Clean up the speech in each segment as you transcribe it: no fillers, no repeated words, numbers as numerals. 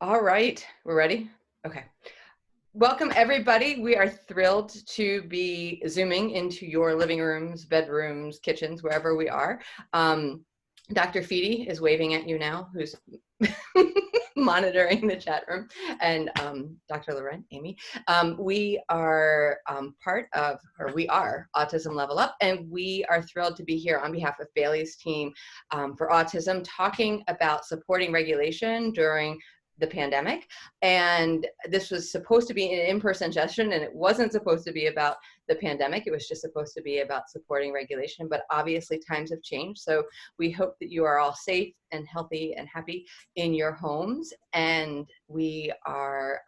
All right, we're ready? Okay. Welcome, everybody. We are thrilled to be Zooming into your living rooms, bedrooms, kitchens, wherever we are. Dr. Feedy is waving at you now, who's monitoring the chat room, and Dr. Loren, Amy. We are we are Autism Level Up, and we are thrilled to be here on behalf of Bailey's team for autism, talking about supporting regulation during the pandemic. And this was supposed to be an in-person session, and it wasn't supposed to be about the pandemic. It was just supposed to be about supporting regulation, but obviously times have changed. So we hope that you are all safe and healthy and happy in your homes. And we are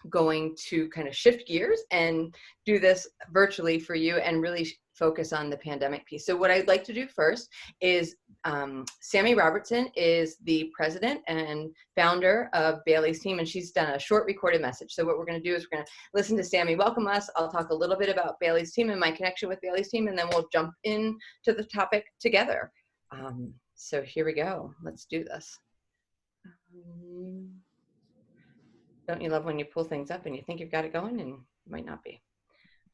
going to kind of shift gears and do this virtually for you and really focus on the pandemic piece. So what I'd like to do first is Sami Robertson is the president and founder of Bailey's team, and she's done a short recorded message. So what we're going to do is we're going to listen to Sami welcome us. I'll talk a little bit about Bailey's team and my connection with Bailey's team, and then we'll jump into the topic together. So here we go. Let's do this. Don't you love when you pull things up and you think you've got it going and it might not be?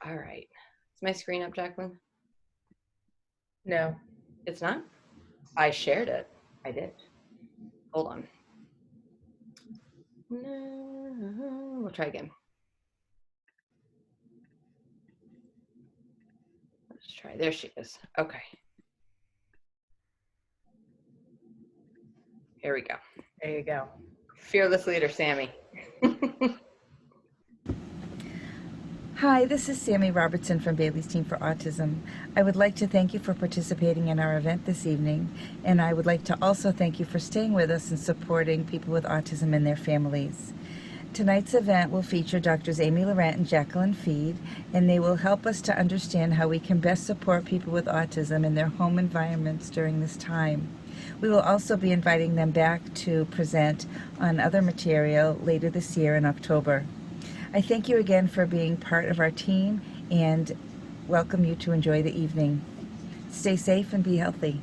All right. Is my screen up, Jacqueline? No. It's not? I shared it. I did. Hold on. No. We'll try again. Let's try. There she is. Okay. Here we go. There you go. Fearless leader, Sami. Hi, this is Sammy Robertson from Bailey's Team for Autism. I would like to thank you for participating in our event this evening, and I would like to also thank you for staying with us and supporting people with autism and their families. Tonight's event will feature Drs. Amy Laurent and Jacqueline Feed, and they will help us to understand how we can best support people with autism in their home environments during this time. We will also be inviting them back to present on other material later this year in October. I thank you again for being part of our team and welcome you to enjoy the evening. Stay safe and be healthy.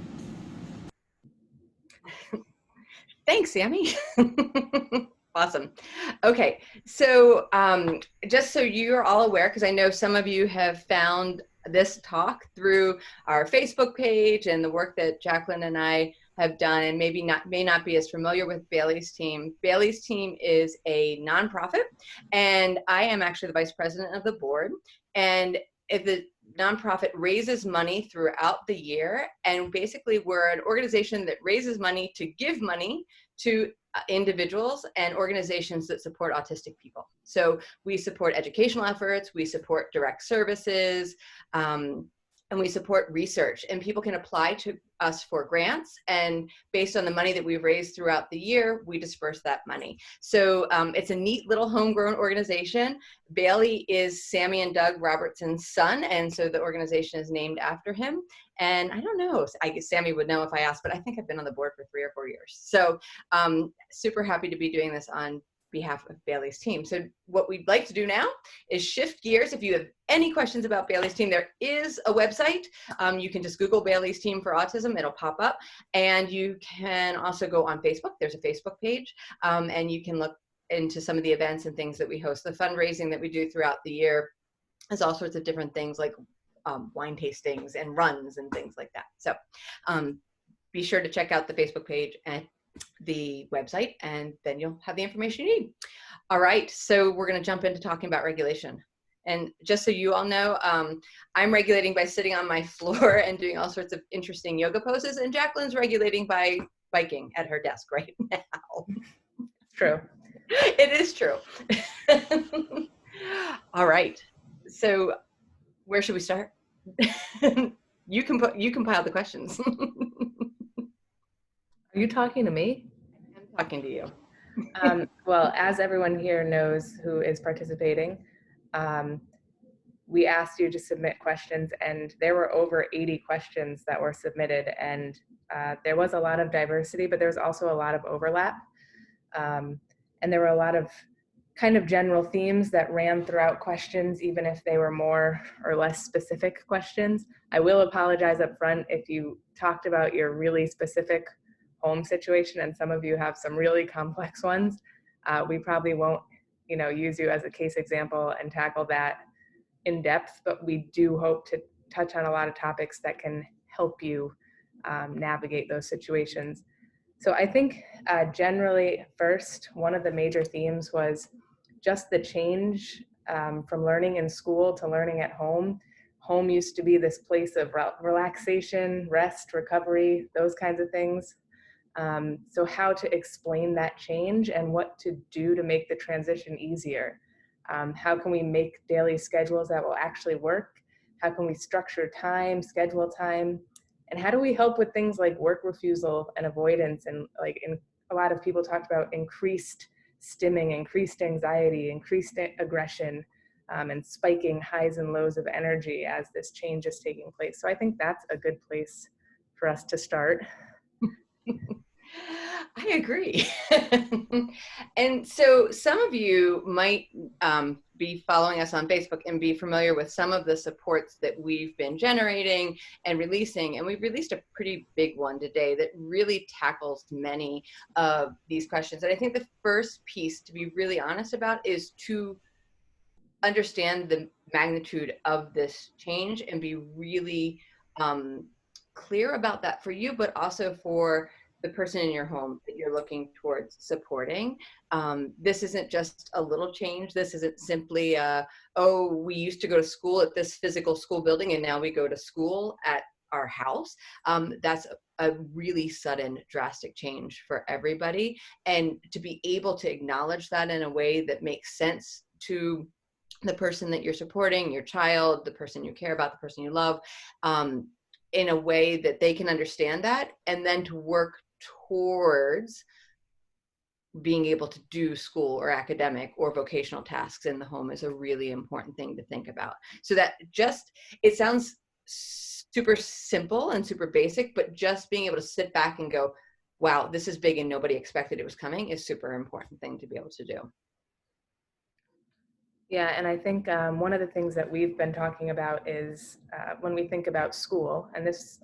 Thanks, Sami. Awesome. Okay, so just so you're all aware, because I know some of you have found this talk through our Facebook page and the work that Jacqueline and I have done, and may not be as familiar with Bailey's team. Bailey's team is a nonprofit, and I am actually the vice president of the board. And if the nonprofit raises money throughout the year, and basically we're an organization that raises money to give money to individuals and organizations that support autistic people. So we support educational efforts, we support direct services, and we support research, and people can apply to us for grants, and based on the money that we've raised throughout the year, we disperse that money. So it's a neat little homegrown organization. Bailey is Sammy and Doug Robertson's son, and so the organization is named after him. And I don't know, I guess Sammy would know if I asked, but I think I've been on the board for 3 or 4 years. So super happy to be doing this on behalf of Bailey's team. So what we'd like to do now is shift gears. If you have any questions about Bailey's team, there is a website. You can just Google Bailey's Team for Autism, it'll pop up. And you can also go on Facebook, there's a Facebook page, and you can look into some of the events and things that we host. The fundraising that we do throughout the year is all sorts of different things like wine tastings and runs and things like that. So be sure to check out the Facebook page and the website, and then you'll have the information you need. All right, so we're going to jump into talking about regulation. And just so you all know, I'm regulating by sitting on my floor and doing all sorts of interesting yoga poses, and Jacqueline's regulating by biking at her desk right now. True. It is true. All right, so where should we start? You compile the questions. Are you talking to me? I'm talking to you. Well, as everyone here knows who is participating, we asked you to submit questions, and there were over 80 questions that were submitted, and there was a lot of diversity, but there was also a lot of overlap. And there were a lot of kind of general themes that ran throughout questions, even if they were more or less specific questions. I will apologize up front if you talked about your really specific home situation, and some of you have some really complex ones. We probably won't, use you as a case example and tackle that in depth, but we do hope to touch on a lot of topics that can help you navigate those situations. So I think generally first, one of the major themes was just the change from learning in school to learning at home. Home used to be this place of relaxation, rest, recovery, those kinds of things. So how to explain that change and what to do to make the transition easier. How can we make daily schedules that will actually work? How can we structure time, schedule time? And how do we help with things like work refusal and avoidance? And a lot of people talked about increased stimming, increased anxiety, increased aggression, and spiking highs and lows of energy as this change is taking place. So I think that's a good place for us to start. I agree. And so some of you might be following us on Facebook and be familiar with some of the supports that we've been generating and releasing. And we've released a pretty big one today that really tackles many of these questions. And I think the first piece, to be really honest about, is to understand the magnitude of this change and be really clear about that for you, but also for the person in your home that you're looking towards supporting. This isn't just a little change. This isn't simply, oh, we used to go to school at this physical school building and now we go to school at our house. That's a really sudden, drastic change for everybody. And to be able to acknowledge that in a way that makes sense to the person that you're supporting, your child, the person you care about, the person you love, in a way that they can understand that, and then to work towards being able to do school or academic or vocational tasks in the home is a really important thing to think about. So that it sounds super simple and super basic, but just being able to sit back and go, wow, this is big and nobody expected it was coming, is super important thing to be able to do. Yeah, and I think one of the things that we've been talking about is when we think about school, and this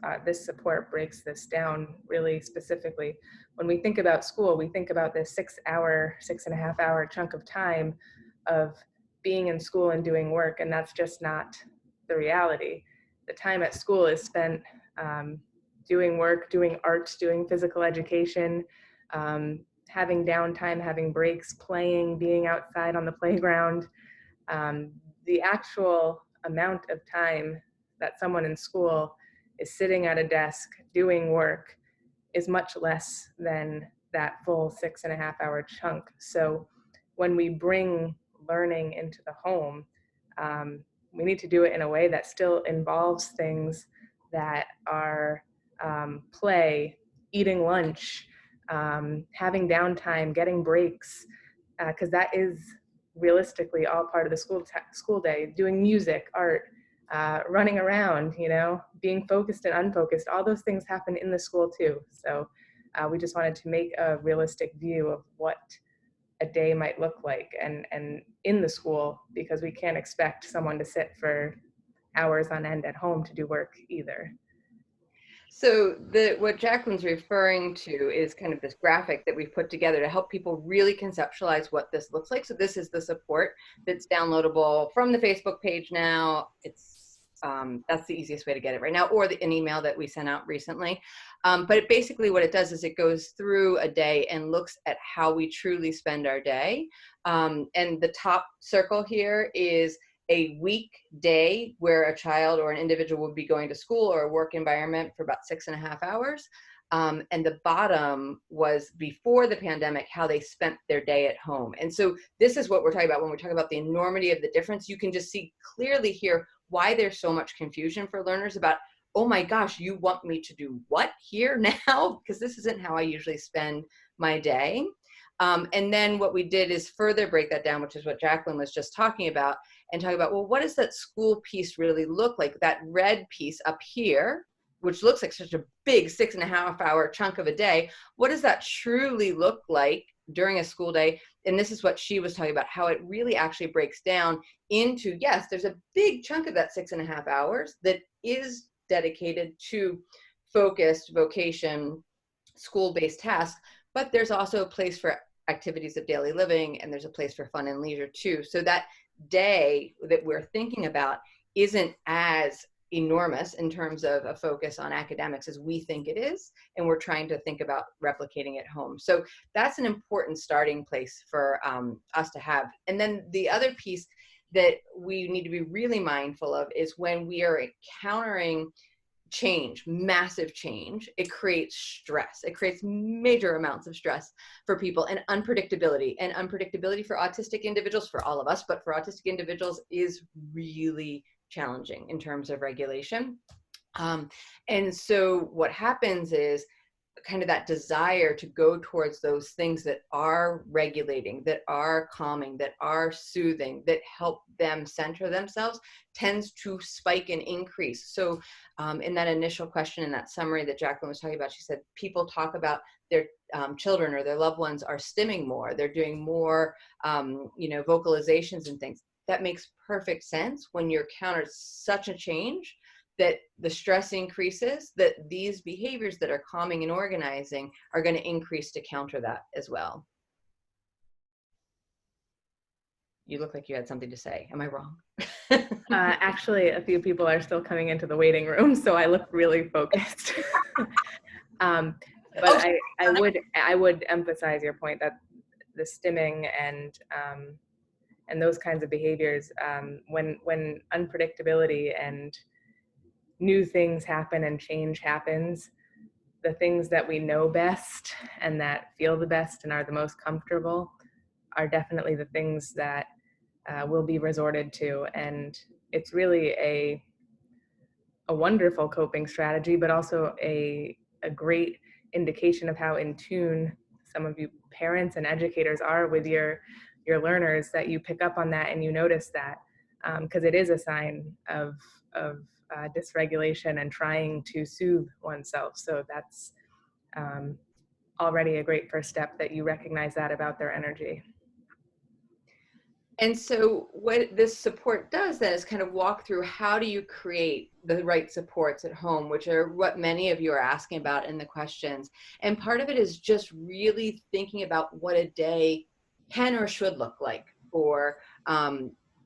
support breaks this down really specifically. When we think about school, we think about this 6.5 hour chunk of time of being in school and doing work, and that's just not the reality. The time at school is spent doing work, doing art, doing physical education, having downtime, having breaks, playing, being outside on the playground. The actual amount of time that someone in school is sitting at a desk doing work is much less than that full 6.5 hour chunk. So when we bring learning into the home, we need to do it in a way that still involves things that are play, eating lunch, having downtime, getting breaks, because that is realistically all part of the school day. Doing music, art, running around, being focused and unfocused, all those things happen in the school too. So we just wanted to make a realistic view of what a day might look like and in the school, because we can't expect someone to sit for hours on end at home to do work either. So what Jacqueline's referring to is kind of this graphic that we've put together to help people really conceptualize what this looks like. So this is the support that's downloadable from the Facebook page now. It's that's the easiest way to get it right now, or an email that we sent out recently. But basically what it does is it goes through a day and looks at how we truly spend our day. And the top circle here is a weekday where a child or an individual would be going to school or a work environment for about 6.5 hours. And the bottom was before the pandemic, how they spent their day at home. And so this is what we're talking about when we talk about the enormity of the difference. You can just see clearly here why there's so much confusion for learners about, oh my gosh, you want me to do what here now? Because this isn't how I usually spend my day. And then what we did is further break that down, which is what Jacqueline was just talking about, and talk about, well, what does that school piece really look like? That red piece up here, which looks like such a big 6.5 hour chunk of a day, what does that truly look like during a school day? And this is what she was talking about, how it really actually breaks down into, yes, there's a big chunk of that 6.5 hours that is dedicated to focused vocation school-based tasks, but there's also a place for activities of daily living, and there's a place for fun and leisure too. So that day that we're thinking about isn't as enormous in terms of a focus on academics as we think it is, and we're trying to think about replicating at home. So that's an important starting place for us to have. And then the other piece that we need to be really mindful of is when we are encountering change, massive change, it creates stress. It creates major amounts of stress for people, and unpredictability. And unpredictability for autistic individuals, for all of us, but for autistic individuals is really challenging in terms of regulation. And so what happens is kind of that desire to go towards those things that are regulating, that are calming, that are soothing, that help them center themselves tends to spike and increase. So in that initial question, in that summary that Jacqueline was talking about, she said people talk about their children or their loved ones are stimming more, they're doing more vocalizations and things. That makes perfect sense when you're countered such a change that the stress increases, that these behaviors that are calming and organizing are going to increase to counter that as well. You look like you had something to say. Am I wrong? Actually, a few people are still coming into the waiting room, so I look really focused. But I would emphasize your point that the stimming and those kinds of behaviors, when unpredictability and new things happen and change happens, the things that we know best and that feel the best and are the most comfortable are definitely the things that will be resorted to. And it's really a wonderful coping strategy, but also a great indication of how in tune some of you parents and educators are with your learners, that you pick up on that and you notice that, because it is a sign of dysregulation and trying to soothe oneself. So that's already a great first step, that you recognize that about their energy. And so what this support does then is kind of walk through how do you create the right supports at home, which are what many of you are asking about in the questions. And part of it is just really thinking about what a day can or should look like for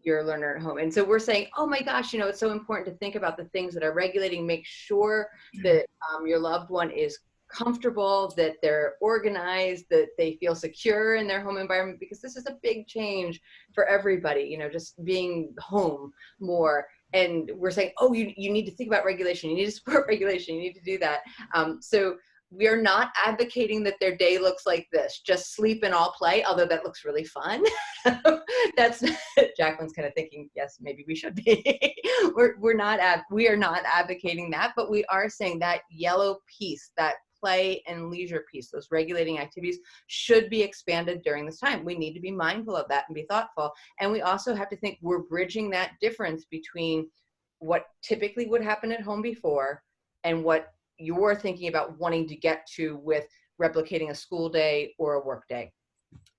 your learner at home. And so we're saying, oh my gosh, it's so important to think about the things that are regulating, make sure that your loved one is comfortable, that they're organized, that they feel secure in their home environment, because this is a big change for everybody, just being home more. And we're saying, oh, you need to think about regulation, you need to support regulation, you need to do that. So we are not advocating that their day looks like this, just sleep and all play, although that looks really fun. That's Jacqueline's kind of thinking, yes, maybe we should be. We are not advocating that, but we are saying that yellow piece, that play and leisure piece, those regulating activities should be expanded during this time. We need to be mindful of that and be thoughtful. And we also have to think we're bridging that difference between what typically would happen at home before and what you're thinking about wanting to get to with replicating a school day or a work day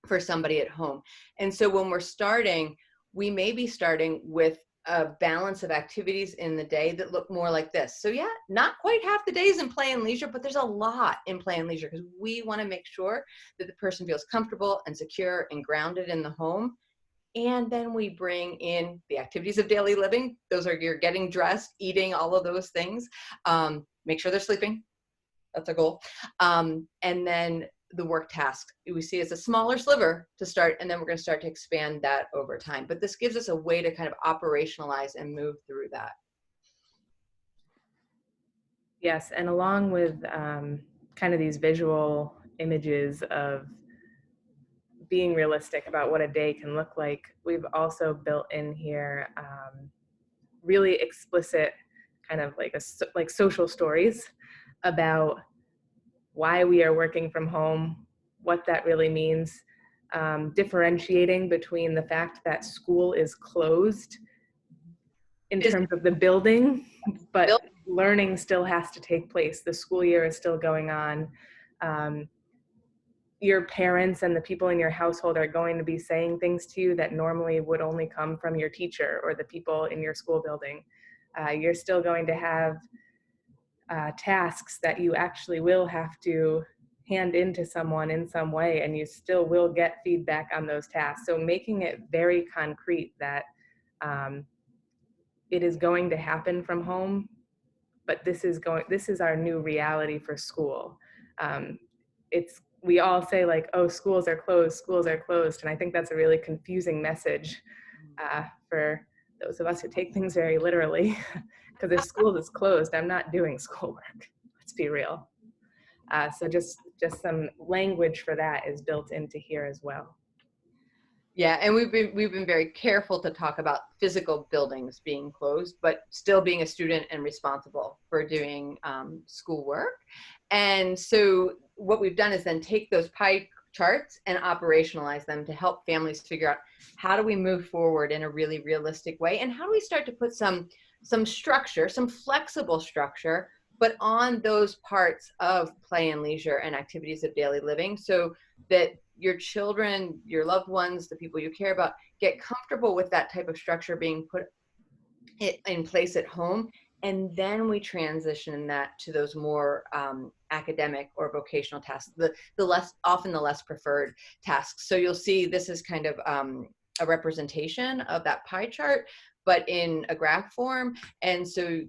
for somebody at home. And so when we're starting, we may be starting with a balance of activities in the day that look more like this. So yeah, not quite half the days in play and leisure, but there's a lot in play and leisure, because we want to make sure that the person feels comfortable and secure and grounded in the home. And then we bring in the activities of daily living. Those are your getting dressed, eating, all of those things. Make sure they're sleeping. That's a goal. And then the work task we see as a smaller sliver to start, and then we're going to start to expand that over time. But this gives us a way to kind of operationalize and move through that. Yes, and along with kind of these visual images of being realistic about what a day can look like, we've also built in here really explicit kind of like social stories about why we are working from home, what that really means, differentiating between the fact that school is closed in terms of the building, but learning still has to take place. The school year is still going on. Your parents and the people in your household are going to be saying things to you that normally would only come from your teacher or the people in your school building. You're still going to have tasks that you actually will have to hand into someone in some way, and you still will get feedback on those tasks. So making it very concrete that it is going to happen from home, but this is our new reality for school. We all say like, oh, schools are closed, and I think that's a really confusing message for those of us who take things very literally. Because if school is closed, I'm not doing schoolwork. Let's be real. So just some language for that is built into here as well. Yeah, and we've been very careful to talk about physical buildings being closed, but still being a student and responsible for doing schoolwork. And so what we've done is then take those pie charts and operationalize them to help families figure out, how do we move forward in a really realistic way, and how do we start to put some structure, some flexible structure, but on those parts of play and leisure and activities of daily living, so that your children, your loved ones, the people you care about, get comfortable with that type of structure being put in place at home. And then we transition that to those more academic or vocational tasks, the often the less preferred tasks. So you'll see this is kind of a representation of that pie chart, but in a graph form. And so,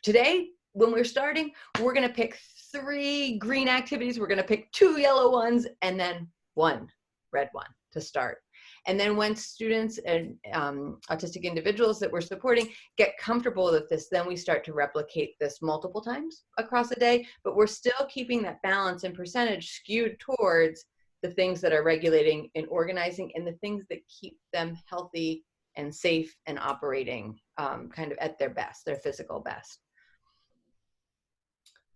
today, when we're starting, we're going to pick 3 green activities, we're going to pick 2 yellow ones, and then 1 red one to start. And then when students and autistic individuals that we're supporting get comfortable with this, then we start to replicate this multiple times across a day, but we're still keeping that balance and percentage skewed towards the things that are regulating and organizing, and the things that keep them healthy and safe and operating kind of at their best, their physical best.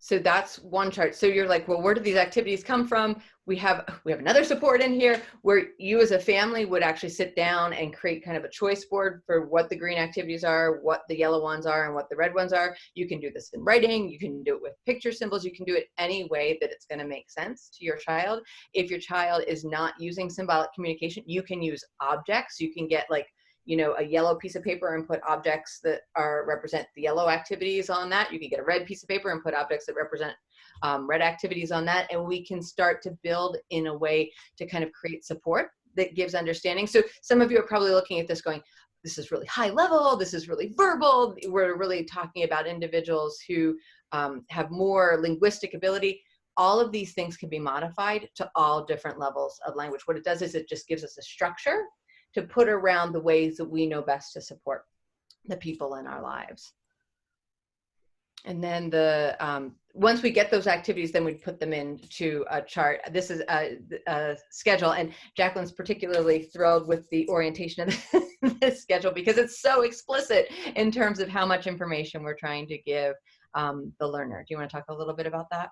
So that's one chart. So you're like, well, where do these activities come from? We have another support in here where you as a family would actually sit down and create kind of a choice board for what the green activities are, what the yellow ones are, and what the red ones are. You can do this in writing. You can do it with picture symbols. You can do it any way that it's going to make sense to your child. If your child is not using symbolic communication, you can use objects. You can get like, a yellow piece of paper and put objects that represent the yellow activities on that. You can get a red piece of paper and put objects that represent red activities on that. And we can start to build in a way to kind of create support that gives understanding. So some of you are probably looking at this going, this is really high level, this is really verbal. We're really talking about individuals who have more linguistic ability. All of these things can be modified to all different levels of language. What it does is it just gives us a structure to put around the ways that we know best to support the people in our lives. And then once we get those activities, then we put them into a chart. This is a schedule, and Jacqueline's particularly thrilled with the orientation of this schedule because it's so explicit in terms of how much information we're trying to give the learner. Do you want to talk a little bit about that?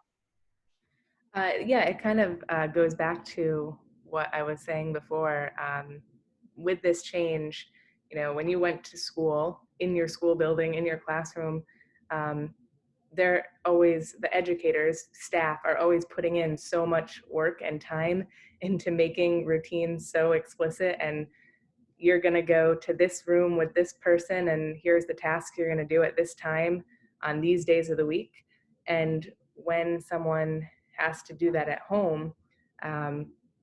Yeah, it kind of goes back to what I was saying before. With this change, when you went to school, in your school building, in your classroom, the educators, staff are always putting in so much work and time into making routines so explicit, and you're going to go to this room with this person, and here's the task you're going to do at this time on these days of the week. And when someone has to do that at home,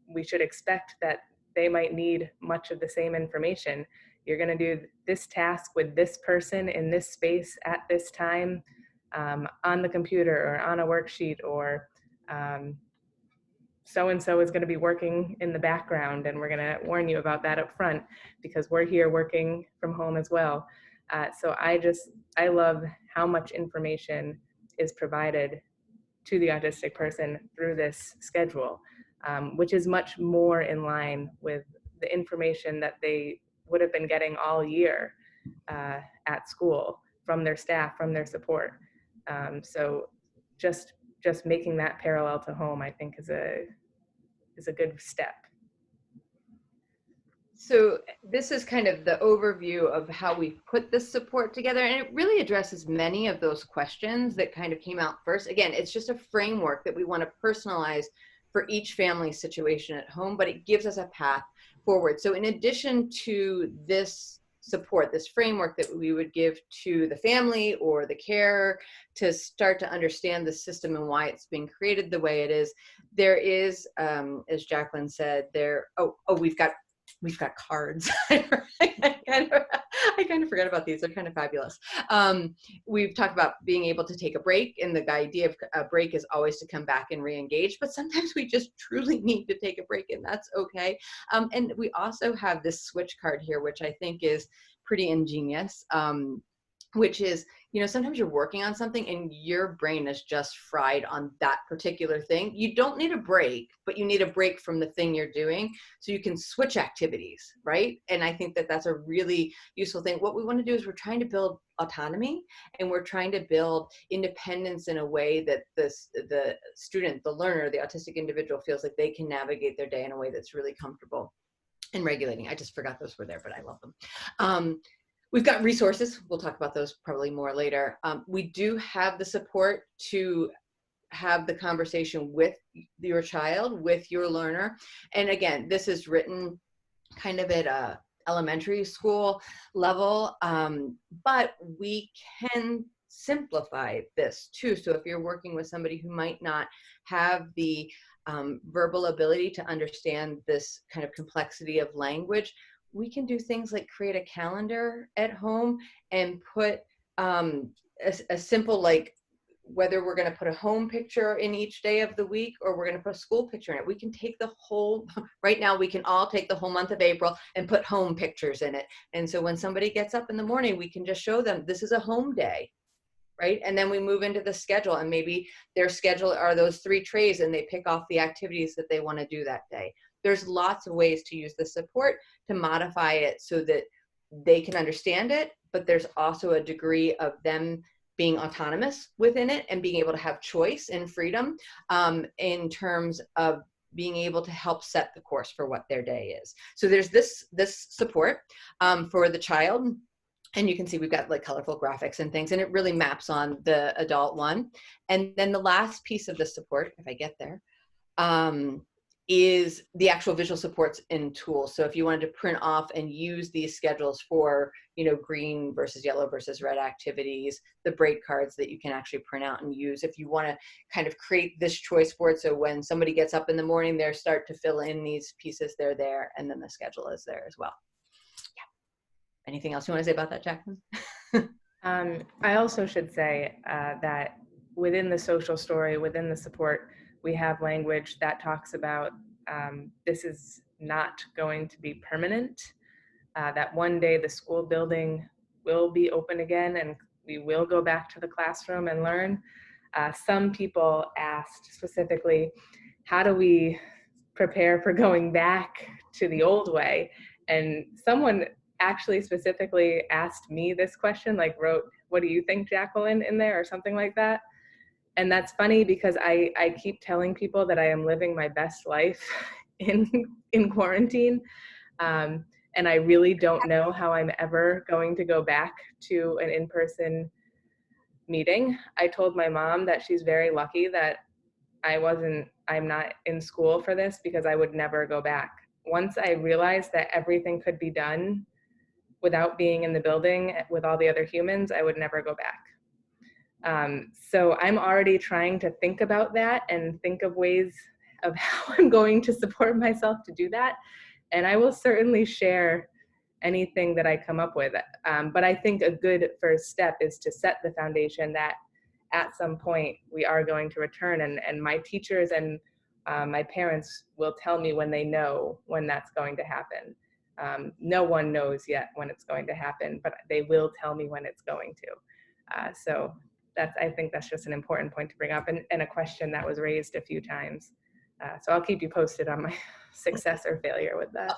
we should expect that they might need much of the same information. You're going to do this task with this person in this space at this time, on the computer or on a worksheet, or so-and-so is going to be working in the background, and we're going to warn you about that up front because we're here working from home as well. So I love how much information is provided to the autistic person through this schedule, which is much more in line with the information that they would have been getting all year at school from their staff, from their support. So just making that parallel to home, I think, is a good step. So this is kind of the overview of how we put this support together, and it really addresses many of those questions that kind of came out first. Again, it's just a framework that we want to personalize for each family situation at home, but it gives us a path forward. So in addition to this support, this framework that we would give to the family or the carer to start to understand the system and why it's being created the way it is. There is, as Jacqueline said, we've got cards. I kind of forgot about these. They're kind of fabulous. We've talked about being able to take a break, and the idea of a break is always to come back and re-engage, but sometimes we just truly need to take a break, and that's okay. And we also have this switch card here, which I think is pretty ingenious, which is, sometimes you're working on something and your brain is just fried on that particular thing. You don't need a break, but you need a break from the thing you're doing so you can switch activities, right? And I think that that's a really useful thing. What we want to do is we're trying to build autonomy, and we're trying to build independence in a way that the student, the learner, the autistic individual feels like they can navigate their day in a way that's really comfortable and regulating. I just forgot those were there, but I love them. We've got resources. We'll talk about those probably more later. We do have the support to have the conversation with your child, with your learner. And again, this is written kind of at a elementary school level, but we can simplify this too. So if you're working with somebody who might not have the verbal ability to understand this kind of complexity of language, we can do things like create a calendar at home and put a simple, like, whether we're going to put a home picture in each day of the week or we're going to put a school picture in it. We can take the whole, right now we can all take the whole month of April and put home pictures in it. And so when somebody gets up in the morning, we can just show them this is a home day, right? And then we move into the schedule, and maybe their schedule are those 3 trays and they pick off the activities that they want to do that day. There's lots of ways to use the support to modify it so that they can understand it, but there's also a degree of them being autonomous within it and being able to have choice and freedom in terms of being able to help set the course for what their day is. So there's this support for the child. And you can see we've got like colorful graphics and things, and it really maps on the adult one. And then the last piece of the support, if I get there, is the actual visual supports and tools. So if you wanted to print off and use these schedules for, green versus yellow versus red activities, the break cards that you can actually print out and use. If you want to kind of create this choice board, so when somebody gets up in the morning, they start to fill in these pieces, they're there, and then the schedule is there as well. Yeah. Anything else you want to say about that, Jacqueline? I also should say that within the social story, within the support, we have language that talks about this is not going to be permanent, that one day the school building will be open again and we will go back to the classroom and learn. Some people asked specifically, how do we prepare for going back to the old way? And someone actually specifically asked me this question, like wrote, "What do you think, Jacqueline?" in there or something like that. And that's funny because I keep telling people that I am living my best life in quarantine. And I really don't know how I'm ever going to go back to an in-person meeting. I told my mom that she's very lucky that I'm not in school for this because I would never go back. Once I realized that everything could be done without being in the building with all the other humans, I would never go back. So I'm already trying to think about that and think of ways of how I'm going to support myself to do that. And I will certainly share anything that I come up with. But I think a good first step is to set the foundation that at some point we are going to return, and my teachers and my parents will tell me when they know when that's going to happen. No one knows yet when it's going to happen, but they will tell me when it's going to. So I think that's just an important point to bring up, and a question that was raised a few times. So I'll keep you posted on my success or failure with that.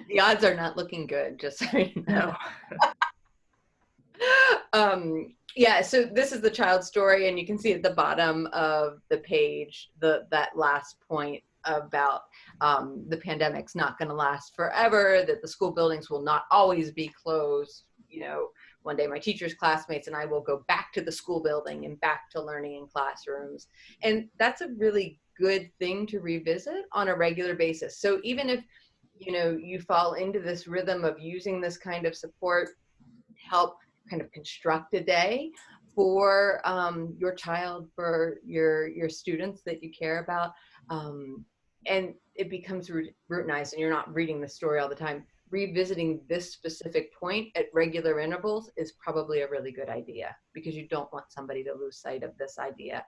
The odds are not looking good, just so you know. Yeah, so this is the child story, and you can see at the bottom of the page that last point about the pandemic's not going to last forever, that the school buildings will not always be closed. One day my teachers, classmates, and I will go back to the school building and back to learning in classrooms. And that's a really good thing to revisit on a regular basis. So even if you know, you fall into this rhythm of using this kind of support to help kind of construct a day for your child, for your students that you care about, and it becomes routinized, and you're not reading the story all the time. Revisiting this specific point at regular intervals is probably a really good idea, because you don't want somebody to lose sight of this idea.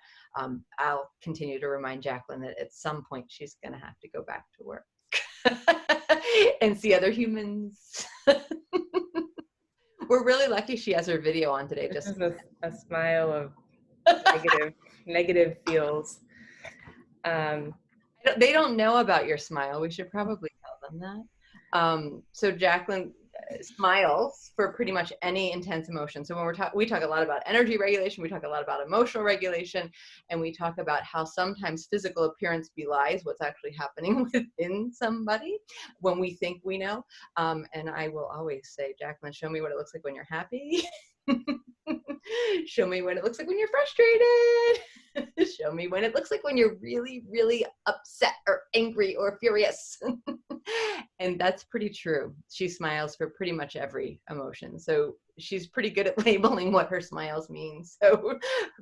I'll continue to remind Jacqueline that at some point she's going to have to go back to work and see other humans. We're really lucky she has her video on today. This Just is a smile of negative feels. They don't know about your smile. We should probably tell them that. So Jacqueline smiles for pretty much any intense emotion. So when we talk a lot about energy regulation, we talk a lot about emotional regulation, and we talk about how sometimes physical appearance belies what's actually happening within somebody when we think we know. And I will always say, Jacqueline, show me what it looks like when you're happy. Show me what it looks like when you're frustrated. Show me when it looks like when you're really, really upset or angry or furious. And that's pretty true. She smiles for pretty much every emotion. So she's pretty good at labeling what her smiles mean. So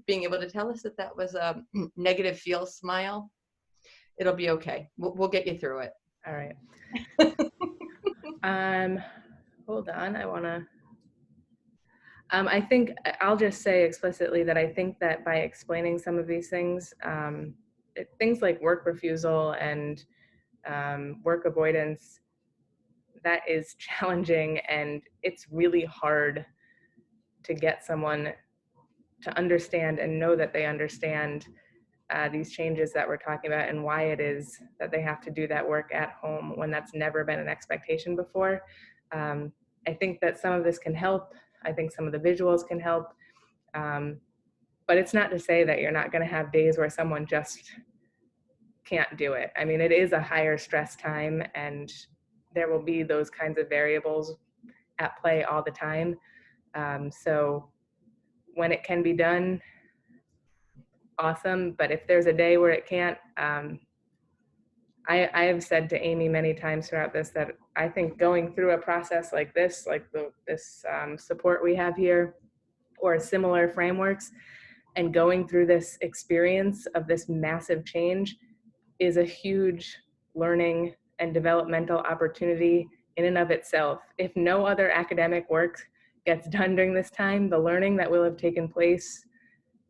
being able to tell us that that was a negative feel smile, it'll be okay. We'll get you through it. All right. Hold on. I think I'll just say explicitly that I think that by explaining some of these things, things like work refusal and work avoidance, that is challenging, and it's really hard to get someone to understand and know that they understand these changes that we're talking about, and why it is that they have to do that work at home when that's never been an expectation before. I think that some of this can help. I think some of the visuals can help. But it's not to say that you're not going to have days where someone just can't do it. I mean, it is a higher stress time, and there will be those kinds of variables at play all the time. So when it can be done, awesome. But if there's a day where it can't, I have said to Amy many times throughout this that I think going through a process like this, like this support we have here, or similar frameworks, and going through this experience of this massive change is a huge learning and developmental opportunity in and of itself. If no other academic work gets done during this time, the learning that will have taken place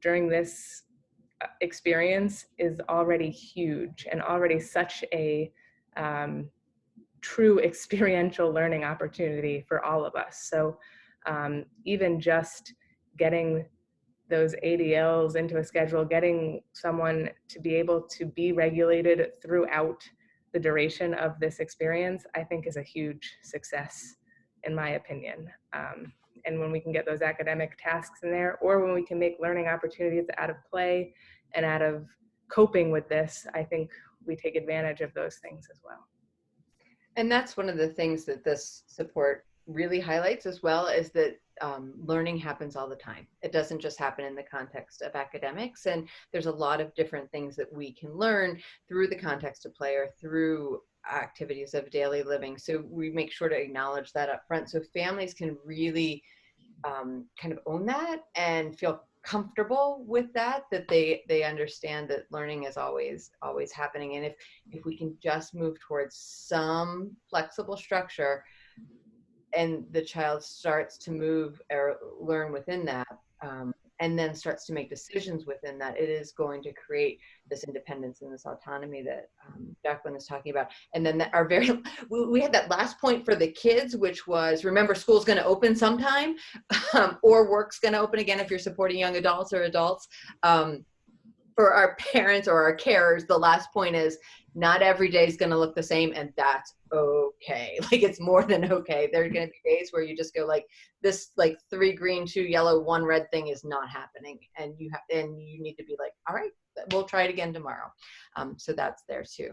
during this experience is already huge, and already such a true experiential learning opportunity for all of us. So even just getting those ADLs into a schedule, getting someone to be able to be regulated throughout the duration of this experience, I think is a huge success, in my opinion. And when we can get those academic tasks in there, or when we can make learning opportunities out of play and out of coping with this, I think we take advantage of those things as well. And that's one of the things that this support really highlights as well, is that learning happens all the time. It doesn't just happen in the context of academics, and there's a lot of different things that we can learn through the context of play or through activities of daily living. So we make sure to acknowledge that up front, so families can really kind of own that and feel comfortable with that they understand that learning is always happening. And if we can just move towards some flexible structure, and the child starts to move or learn within that, and then starts to make decisions within that, it is going to create this independence and this autonomy that Jacqueline is talking about. And then we had that last point for the kids, which was, remember, school's going to open sometime, or work's going to open again if you're supporting young adults or adults. For our parents or our carers, the last point is, not every day is going to look the same, and that's okay. Like, it's more than okay. There are going to be days where you just go like, this, like 3 green, 2 yellow, 1 red thing is not happening, and you need to be like, all right, we'll try it again tomorrow. So that's there too.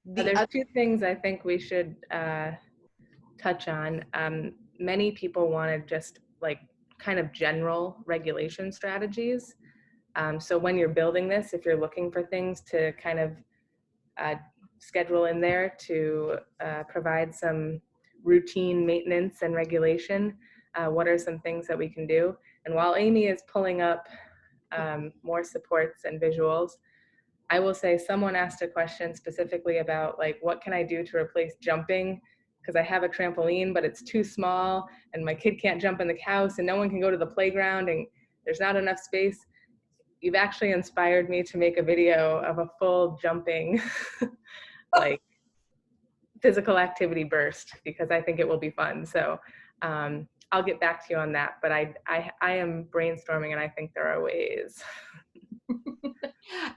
There's 2 things I think we should touch on. Many people wanted just like kind of general regulation strategies. So when you're building this, if you're looking for things to kind of schedule in there to provide some routine maintenance and regulation. What are some things that we can do? And while Amy is pulling up more supports and visuals, I will say someone asked a question specifically about like, what can I do to replace jumping? Because I have a trampoline, but it's too small and my kid can't jump in the house and no one can go to the playground and there's not enough space. You've actually inspired me to make a video of a full jumping, like physical activity burst, because I think it will be fun. So I'll get back to you on that, but I am brainstorming and I think there are ways.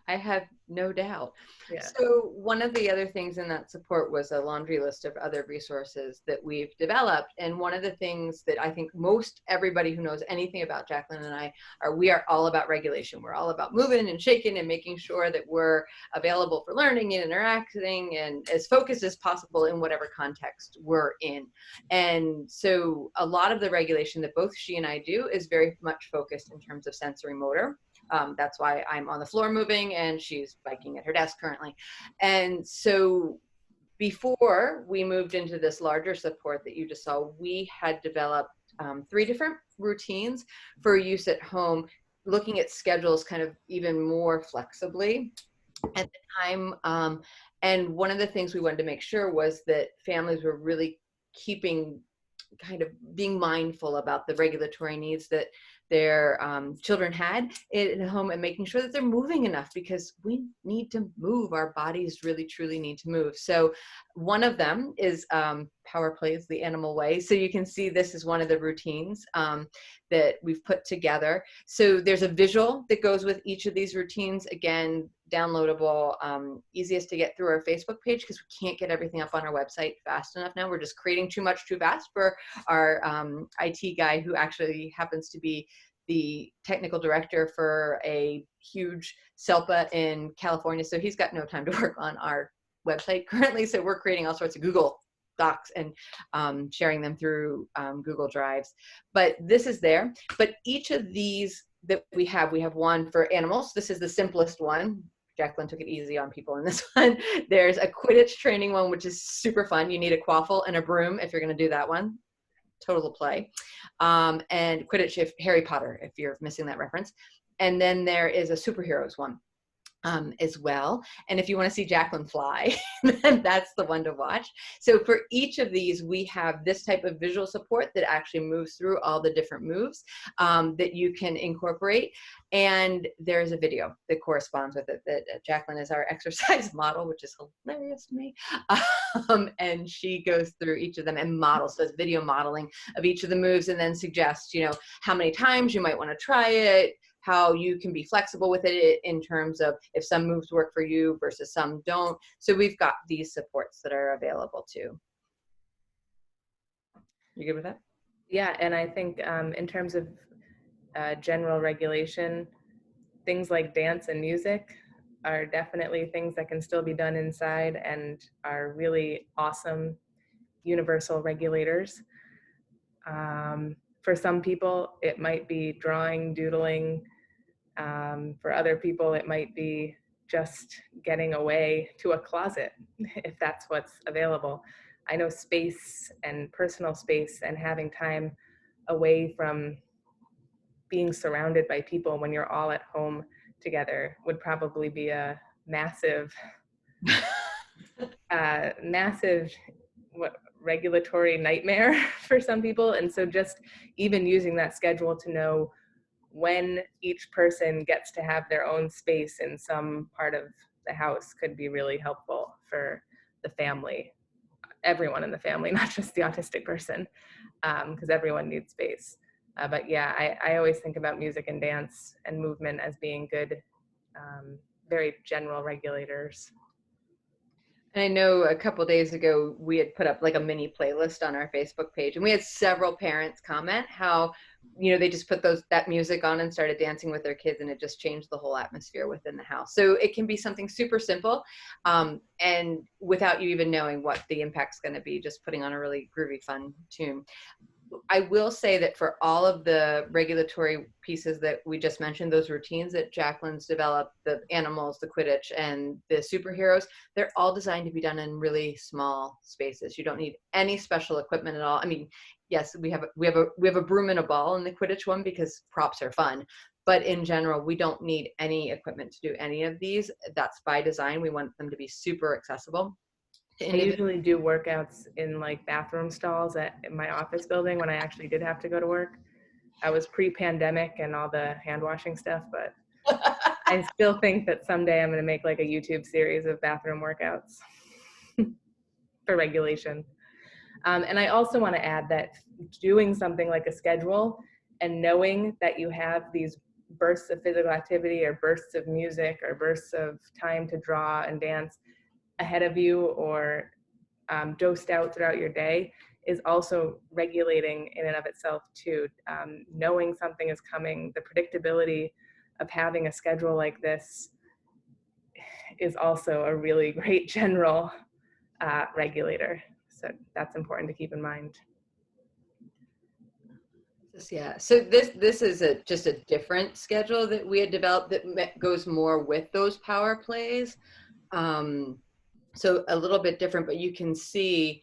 I have no doubt. Yeah. So one of the other things in that support was a laundry list of other resources that we've developed. And one of the things that I think most everybody who knows anything about Jacqueline and I we are all about regulation. We're all about moving and shaking and making sure that we're available for learning and interacting and as focused as possible in whatever context we're in. And so a lot of the regulation that both she and I do is very much focused in terms of sensory motor. That's why I'm on the floor moving and she's biking at her desk currently. And so before we moved into this larger support that you just saw, we had developed 3 different routines for use at home, looking at schedules kind of even more flexibly at the time. And one of the things we wanted to make sure was that families were really keeping kind of being mindful about the regulatory needs that their children had at home and making sure that they're moving enough because we need to move. Our bodies really, truly need to move. So one of them is Power Plays the Animal Way. So you can see this is one of the routines that we've put together. So there's a visual that goes with each of these routines. Again, downloadable, easiest to get through our Facebook page because we can't get everything up on our website fast enough now. We're just creating too much too fast for our IT guy who actually happens to be the technical director for a huge SELPA in California. So he's got no time to work on our website currently. So we're creating all sorts of Google Docs and sharing them through Google Drives. But this is there. But each of these that we have one for animals. This is the simplest one. Jacqueline took it easy on people in this one. There's a Quidditch training one, which is super fun. You need a quaffle and a broom if you're going to do that one. Total play. And Quidditch, if Harry Potter, if you're missing that reference. And then there is a superheroes one as well. And if you want to see Jacqueline fly, then that's the one to watch. So for each of these, we have this type of visual support that actually moves through all the different moves that you can incorporate. And there's a video that corresponds with it that Jacqueline is our exercise model, which is hilarious to me. And she goes through each of them and models, does video modeling of each of the moves and then suggests, how many times you might want to try it, how you can be flexible with it in terms of if some moves work for you versus some don't. So we've got these supports that are available too. You good with that? Yeah, and I think in terms of general regulation, things like dance and music are definitely things that can still be done inside and are really awesome universal regulators. For some people, it might be drawing, doodling. For other people, it might be just getting away to a closet, if that's what's available. I know space and personal space and having time away from being surrounded by people when you're all at home together would probably be a massive, massive regulatory nightmare for some people. And so just even using that schedule to know when each person gets to have their own space in some part of the house could be really helpful for the family, everyone in the family, not just the autistic person, because everyone needs space. But yeah, I always think about music and dance and movement as being good, very general regulators. And I know a couple of days ago, we had put up like a mini playlist on our Facebook page and we had several parents comment how, they just put that music on and started dancing with their kids and it just changed the whole atmosphere within the house. So it can be something super simple and without you even knowing what the impact's going to be, just putting on a really groovy, fun tune. I will say that for all of the regulatory pieces that we just mentioned, those routines that Jacqueline's developed, the animals, the Quidditch, and the superheroes, they're all designed to be done in really small spaces. You don't need any special equipment at all. I mean, yes, we have a broom and a ball in the Quidditch one because props are fun. But in general, we don't need any equipment to do any of these. That's by design. We want them to be super accessible. I usually do workouts in like bathroom stalls at my office building when I actually did have to go to work. I was pre-pandemic and all the hand washing stuff, but I still think that someday I'm going to make like a YouTube series of bathroom workouts for regulation. And I also want to add that doing something like a schedule and knowing that you have these bursts of physical activity or bursts of music or bursts of time to draw and dance ahead of you or dosed out throughout your day is also regulating in and of itself too. Knowing something is coming, the predictability of having a schedule like this is also a really great general regulator. So that's important to keep in mind. Yeah, so this is just a different schedule that we had developed that goes more with those power plays. So a little bit different, but you can see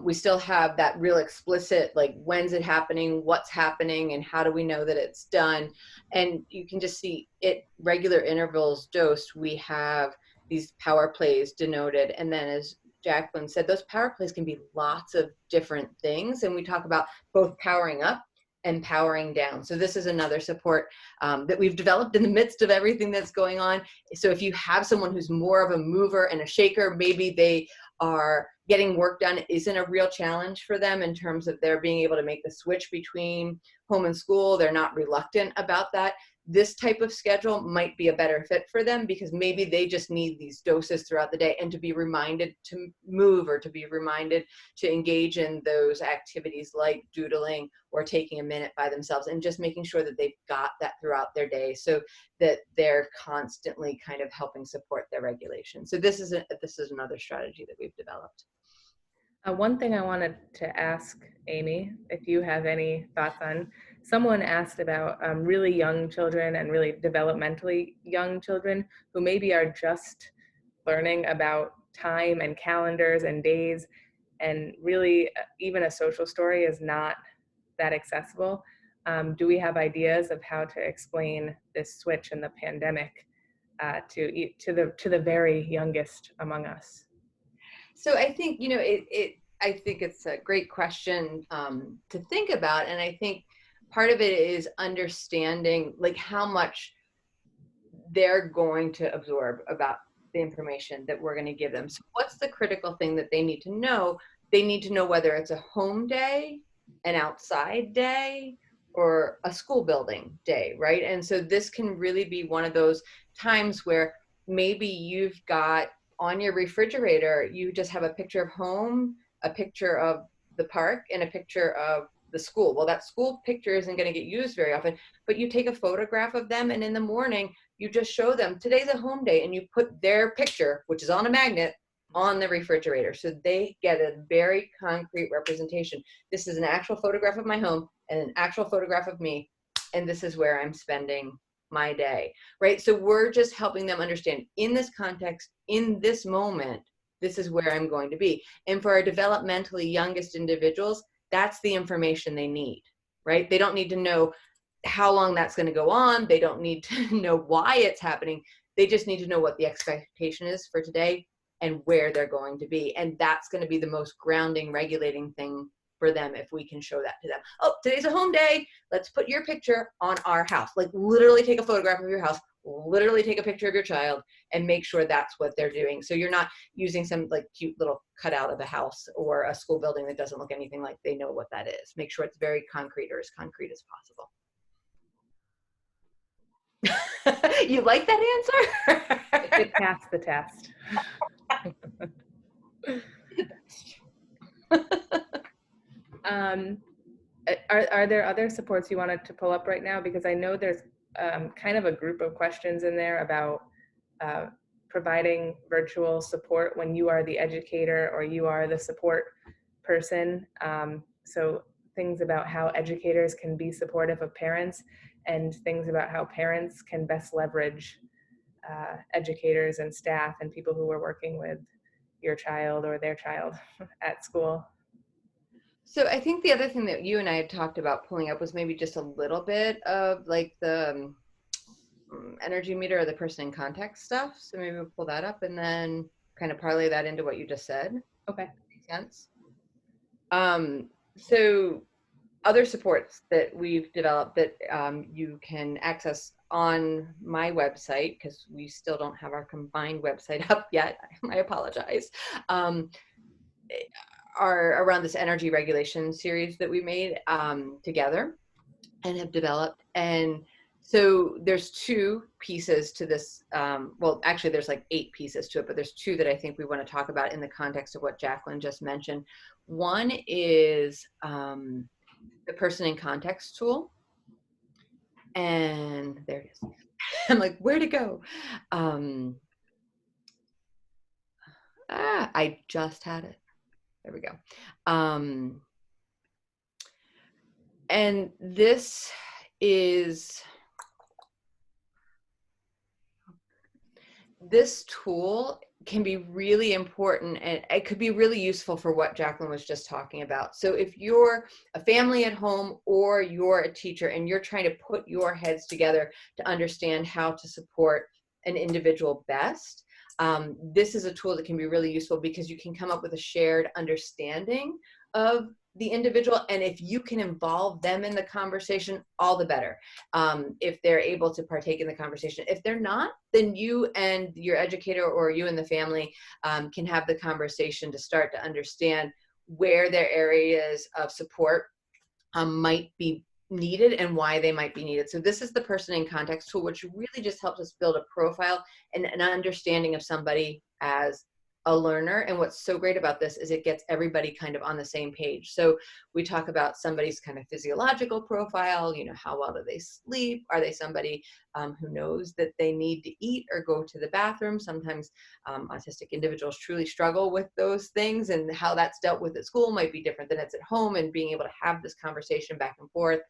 we still have that real explicit, like, when's it happening, what's happening, and how do we know that it's done? And you can just see it regular intervals dosed. We have these power plays denoted. And then, as Jacqueline said, those power plays can be lots of different things. And we talk about both powering up and powering down. So this is another support that we've developed in the midst of everything that's going on. So if you have someone who's more of a mover and a shaker, maybe they are getting work done isn't a real challenge for them in terms of their being able to make the switch between home and school. They're not reluctant about that. This type of schedule might be a better fit for them because maybe they just need these doses throughout the day and to be reminded to move or to be reminded to engage in those activities like doodling or taking a minute by themselves, and just making sure that they've got that throughout their day so that they're constantly kind of helping support their regulation. So this is another strategy that we've developed. One thing I wanted to ask Amy, if you have any thoughts on, someone asked about really young children and really developmentally young children who maybe are just learning about time and calendars and days, and really even a social story is not that accessible. Do we have ideas of how to explain this switch in the pandemic to the very youngest among us? So I think, I think it's a great question to think about. And I think part of it is understanding like how much they're going to absorb about the information that we're going to give them. So what's the critical thing that they need to know? They need to know whether it's a home day, an outside day, or a school building day, right? And so this can really be one of those times where maybe you've got on your refrigerator, you just have a picture of home, a picture of the park, and a picture of the school. Well, that school picture isn't going to get used very often, but you take a photograph of them, and in the morning, you just show them today's a home day, and you put their picture, which is on a magnet, on the refrigerator. So they get a very concrete representation. This is an actual photograph of my home and an actual photograph of me, and this is where I'm spending my day, right? So we're just helping them understand in this context, in this moment, this is where I'm going to be. And for our developmentally youngest individuals, that's the information they need, right? They don't need to know how long that's going to go on. They don't need to know why it's happening. They just need to know what the expectation is for today and where they're going to be. And that's going to be the most grounding, regulating thing for them if we can show that to them. Oh, today's a home day. Let's put your picture on our house. Like literally take a photograph of your house, literally take a picture of your child, and make sure that's what they're doing. So you're not using some like cute little cutout of a house or a school building that doesn't look anything like they know what that is. Make sure it's very concrete, or as concrete as possible. You like that answer? It passed the test. Are there other supports you wanted to pull up right now? Because I know there's kind of a group of questions in there about providing virtual support when you are the educator or you are the support person. So things about how educators can be supportive of parents, and things about how parents can best leverage educators and staff and people who are working with your child or their child at school. So I think the other thing that you and I had talked about pulling up was maybe just a little bit of like the energy meter or the person in context stuff. So maybe we'll pull that up and then kind of parlay that into what you just said. Okay. Makes sense. So other supports that we've developed that you can access on my website, because we still don't have our combined website up yet. I apologize. Are around this energy regulation series that we made together and have developed. And so there's two pieces to this. Well, actually, there's like 8 pieces to it, but there's 2 that I think we want to talk about in the context of what Jacqueline just mentioned. One is the person in context tool. And there it is. I'm like, where to go? I just had it. There we go. And this tool can be really important, and it could be really useful for what Jacqueline was just talking about. So if you're a family at home or you're a teacher and you're trying to put your heads together to understand how to support an individual best, this is a tool that can be really useful because you can come up with a shared understanding of the individual, and if you can involve them in the conversation, all the better. If they're able to partake in the conversation. If they're not, then you and your educator or you and the family can have the conversation to start to understand where their areas of support might be needed and why they might be needed. So this is the person in context tool, which really just helps us build a profile and an understanding of somebody as a learner. And what's so great about this is it gets everybody kind of on the same page. So we talk about somebody's kind of physiological profile, you know, how well do they sleep? Are they somebody who knows that they need to eat or go to the bathroom? Sometimes autistic individuals truly struggle with those things, and how that's dealt with at school might be different than it's at home, and being able to have this conversation back and forth.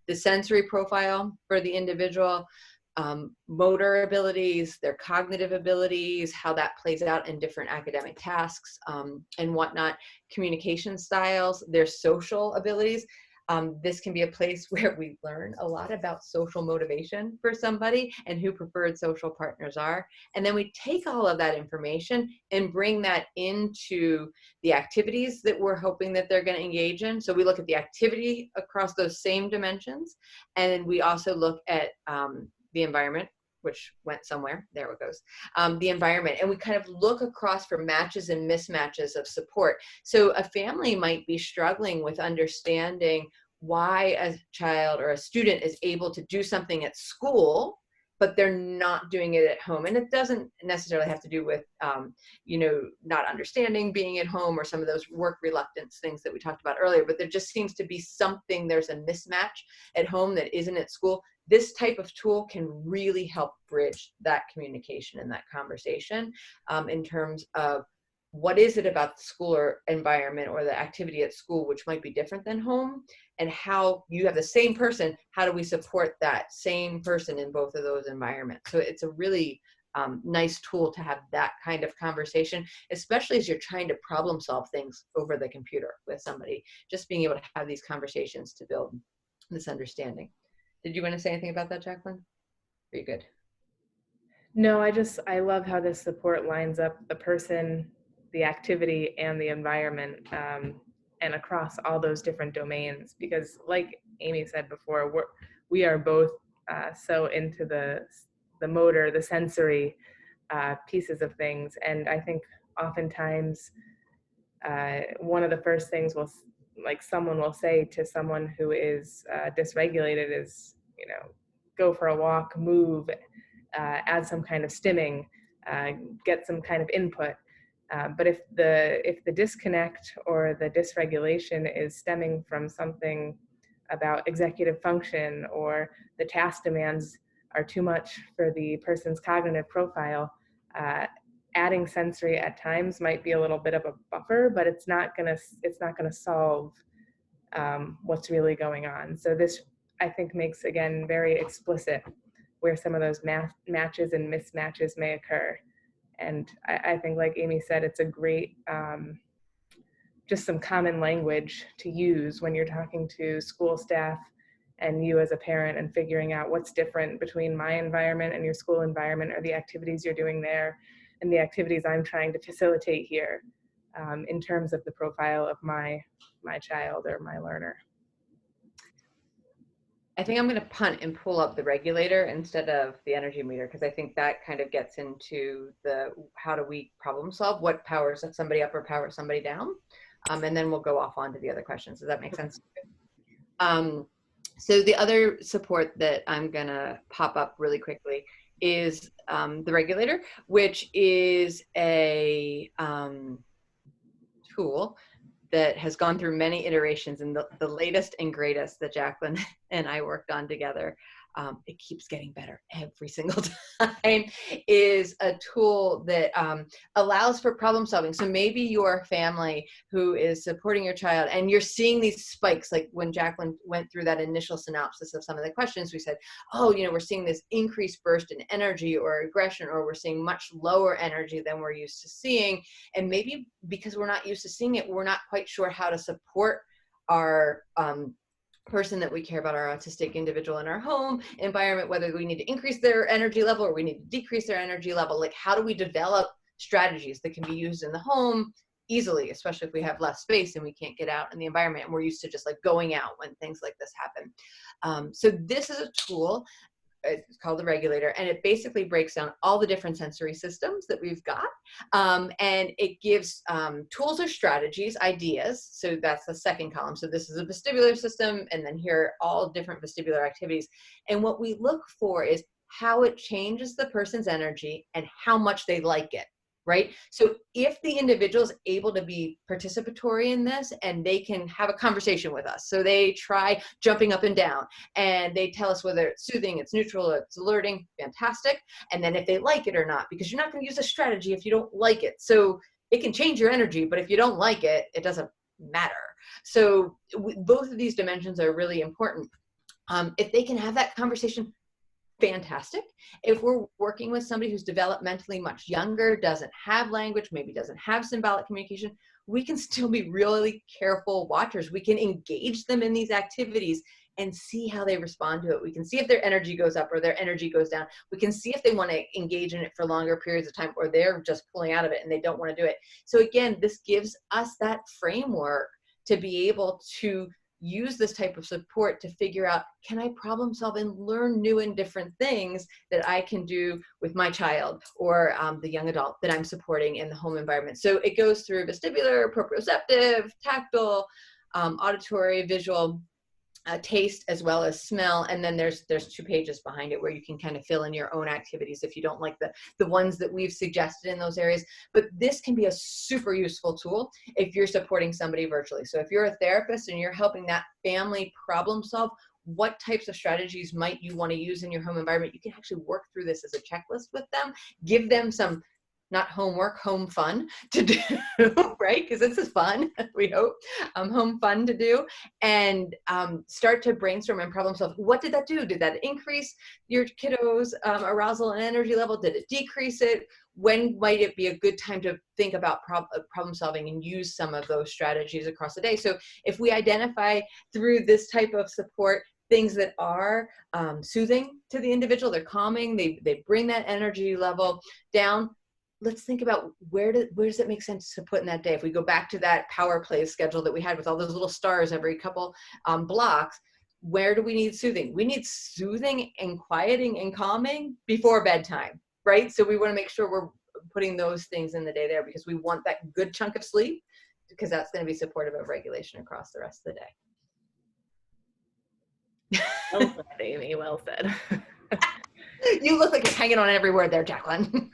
The sensory profile for the individual, motor abilities, their cognitive abilities, how that plays out in different academic tasks and whatnot, communication styles, their social abilities. This can be a place where we learn a lot about social motivation for somebody and who preferred social partners are. And then we take all of that information and bring that into the activities that we're hoping that they're going to engage in. So we look at the activity across those same dimensions. And we also look at the environment, which went somewhere, there it goes, the environment. And we kind of look across for matches and mismatches of support. So a family might be struggling with understanding why a child or a student is able to do something at school, but they're not doing it at home. And it doesn't necessarily have to do with, you know, not understanding being at home or some of those work reluctance things that we talked about earlier, but there just seems to be something, there's a mismatch at home that isn't at school. This type of tool can really help bridge that communication and that conversation in terms of what is it about the school or environment or the activity at school which might be different than home, and how you have the same person, how do we support that same person in both of those environments? So it's a really nice tool to have that kind of conversation, especially as you're trying to problem solve things over the computer with somebody, just being able to have these conversations to build this understanding. Did you want to say anything about that, Jacqueline? Are you good? No, I love how this support lines up the person, the activity, and the environment, and across all those different domains. Because, like Amy said before, we are both so into the motor, the sensory pieces of things, and I think oftentimes one of the first things someone will say to someone who is dysregulated is, you know, go for a walk, move, add some kind of stimming, get some kind of input. But if the disconnect or the dysregulation is stemming from something about executive function, or the task demands are too much for the person's cognitive profile, adding sensory at times might be a little bit of a buffer, but it's not gonna solve what's really going on. So this, I think, makes, again, very explicit where some of those matches and mismatches may occur. And I think, like Amy said, it's a great, just some common language to use when you're talking to school staff and you as a parent, and figuring out what's different between my environment and your school environment, or the activities you're doing there and the activities I'm trying to facilitate here, in terms of the profile of my child or my learner. I think I'm going to punt and pull up the regulator instead of the energy meter, because I think that kind of gets into the how do we problem solve, what powers somebody up or powers somebody down, and then we'll go off on to the other questions. Does that make sense? So the other support that I'm going to pop up really quickly is the regulator, which is a tool that has gone through many iterations, and the latest and greatest that Jacqueline and I worked on together, it keeps getting better every single time, is a tool that allows for problem solving. So maybe your family who is supporting your child, and you're seeing these spikes, like when Jacqueline went through that initial synopsis of some of the questions, we said, oh, we're seeing this increased burst in energy or aggression, or we're seeing much lower energy than we're used to seeing. And maybe because we're not used to seeing it, we're not quite sure how to support our person that we care about, our autistic individual in our home environment, whether we need to increase their energy level or we need to decrease their energy level. Like, how do we develop strategies that can be used in the home easily, especially if we have less space and we can't get out in the environment and we're used to just like going out when things like this happen. So this is a tool. It's called the regulator, and it basically breaks down all the different sensory systems that we've got, and it gives tools or strategies, ideas. So that's the second column. So this is a vestibular system, and then here are all different vestibular activities. And what we look for is how it changes the person's energy and how much they like it. Right? So if the individual is able to be participatory in this, and they can have a conversation with us, so they try jumping up and down and they tell us whether it's soothing, it's neutral, it's alerting, fantastic. And then if they like it or not, because you're not going to use a strategy if you don't like it. So it can change your energy, but if you don't like it, it doesn't matter. So both of these dimensions are really important. If they can have that conversation, fantastic. If we're working with somebody who's developmentally much younger, doesn't have language, maybe doesn't have symbolic communication, we can still be really careful watchers. We can engage them in these activities and see how they respond to it. We can see if their energy goes up or their energy goes down. We can see if they want to engage in it for longer periods of time, or they're just pulling out of it and they don't want to do it. So again, this gives us that framework to be able to use this type of support to figure out, can I problem solve and learn new and different things that I can do with my child or the young adult that I'm supporting in the home environment. So it goes through vestibular, proprioceptive, tactile, auditory, visual, taste, as well as smell. And then there's 2 pages behind it where you can kind of fill in your own activities if you don't like the ones that we've suggested in those areas. But this can be a super useful tool if you're supporting somebody virtually. So if you're a therapist and you're helping that family problem solve, what types of strategies might you want to use in your home environment? You can actually work through this as a checklist with them, give them some, not homework, home fun to do, right? Because this is fun, we hope, home fun to do, and start to brainstorm and problem solve. What did that do? Did that increase your kiddo's arousal and energy level? Did it decrease it? When might it be a good time to think about problem solving and use some of those strategies across the day? So if we identify through this type of support things that are soothing to the individual, they're calming, they bring that energy level down, let's think about where does it make sense to put in that day? If we go back to that power play schedule that we had with all those little stars every couple blocks, where do we need soothing? We need soothing and quieting and calming before bedtime, right? So we want to make sure we're putting those things in the day there, because we want that good chunk of sleep, because that's going to be supportive of regulation across the rest of the day. Well said, Amy, well said. You look like you're hanging on every word there, Jacqueline.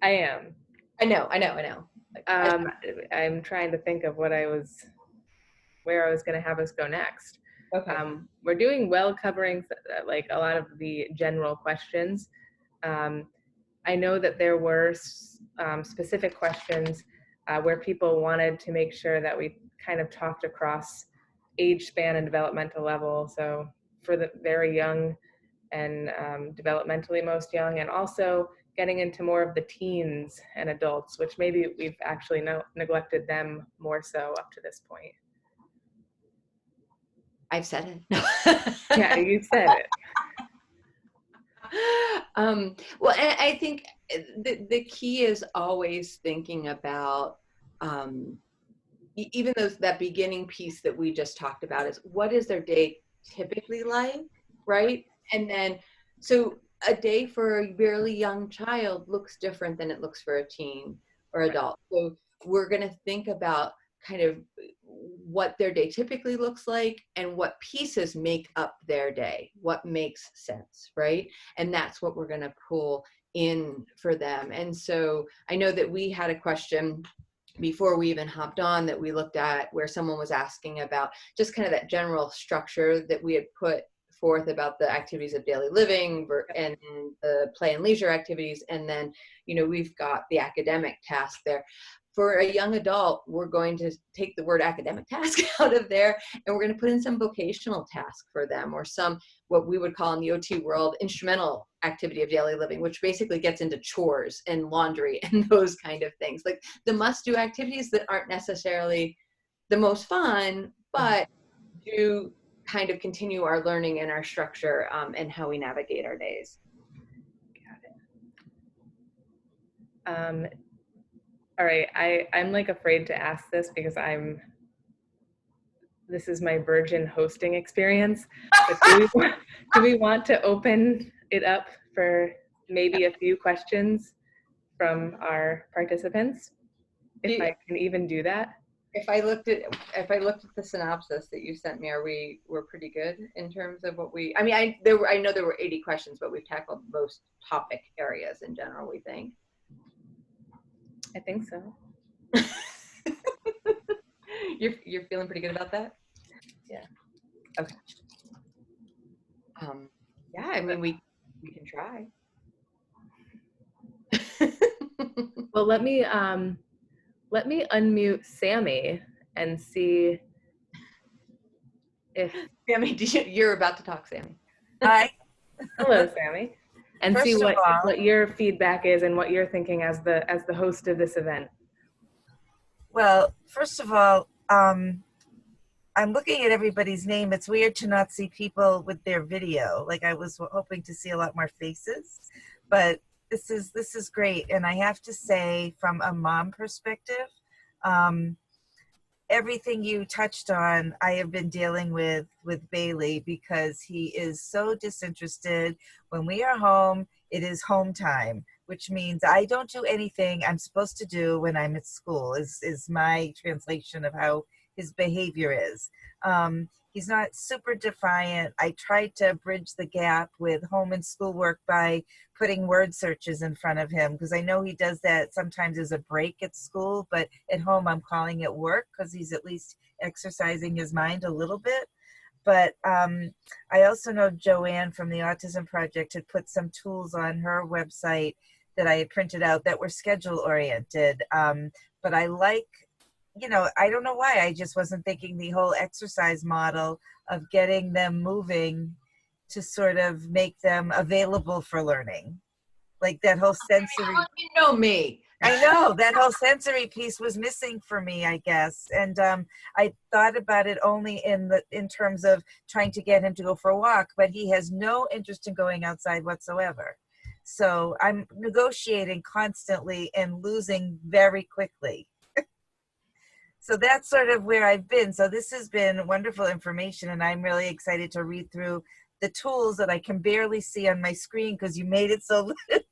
I am. I know. I'm trying to think of where I was going to have us go next. Okay. We're doing well covering like a lot of the general questions. I know that there were specific questions where people wanted to make sure that we kind of talked across age span and developmental level. So for the very young and developmentally most young, and also getting into more of the teens and adults, which maybe we've actually neglected them more so up to this point. I've said it. Yeah, you said it. Well, and I think the key is always thinking about, even that beginning piece that we just talked about, is what is their day typically like, right? And then, so a day for a really young child looks different than it looks for a teen or adult. So we're going to think about kind of what their day typically looks like and what pieces make up their day, what makes sense, right? And that's what we're going to pull in for them. And so I know that we had a question before we even hopped on that we looked at, where someone was asking about just kind of that general structure that we had put forth about the activities of daily living and the play and leisure activities. And then, we've got the academic task there. For a young adult, we're going to take the word academic task out of there, and we're going to put in some vocational task for them, or some, what we would call in the OT world, instrumental activity of daily living, which basically gets into chores and laundry and those kind of things, like the must-do activities that aren't necessarily the most fun, but do kind of continue our learning and our structure, and how we navigate our days. Got it. All right, I'm like afraid to ask this because this is my virgin hosting experience. But do we want to open it up for maybe a few questions from our participants? If I can even do that. If I looked at the synopsis that you sent me, we're pretty good in terms of what I know there were 80 questions, but we've tackled most topic areas in general, we think. I think so. You're feeling pretty good about that? Yeah. Okay. Yeah, I mean, we can try. Well, let me unmute Sammy and see if Sammy, you're about to talk, Sammy. Hi. Hello, Sammy. And First see of all, what your feedback is and what you're thinking as the host of this event. Well, first of all, I'm looking at everybody's name. It's weird to not see people with their video. Like, I was hoping to see a lot more faces, but this is great. And I have to say, from a mom perspective, everything you touched on, I have been dealing with Bailey, because he is so disinterested. When we are home, it is home time, which means I don't do anything I'm supposed to do when I'm at school, is my translation of how his behavior is. He's not super defiant. I tried to bridge the gap with home and schoolwork by putting word searches in front of him, because I know he does that sometimes as a break at school, but at home I'm calling it work, because he's at least exercising his mind a little bit. But I also know Joanne from the Autism Project had put some tools on her website that I had printed out that were schedule oriented. But I like, I don't know why, I just wasn't thinking the whole exercise model of getting them moving to sort of make them available for learning. Like that whole sensory. You know me. I know that whole sensory piece was missing for me, I guess. And I thought about it only in terms of trying to get him to go for a walk, but he has no interest in going outside whatsoever. So I'm negotiating constantly and losing very quickly. So that's sort of where I've been. So this has been wonderful information, and I'm really excited to read through the tools that I can barely see on my screen because you made it so little.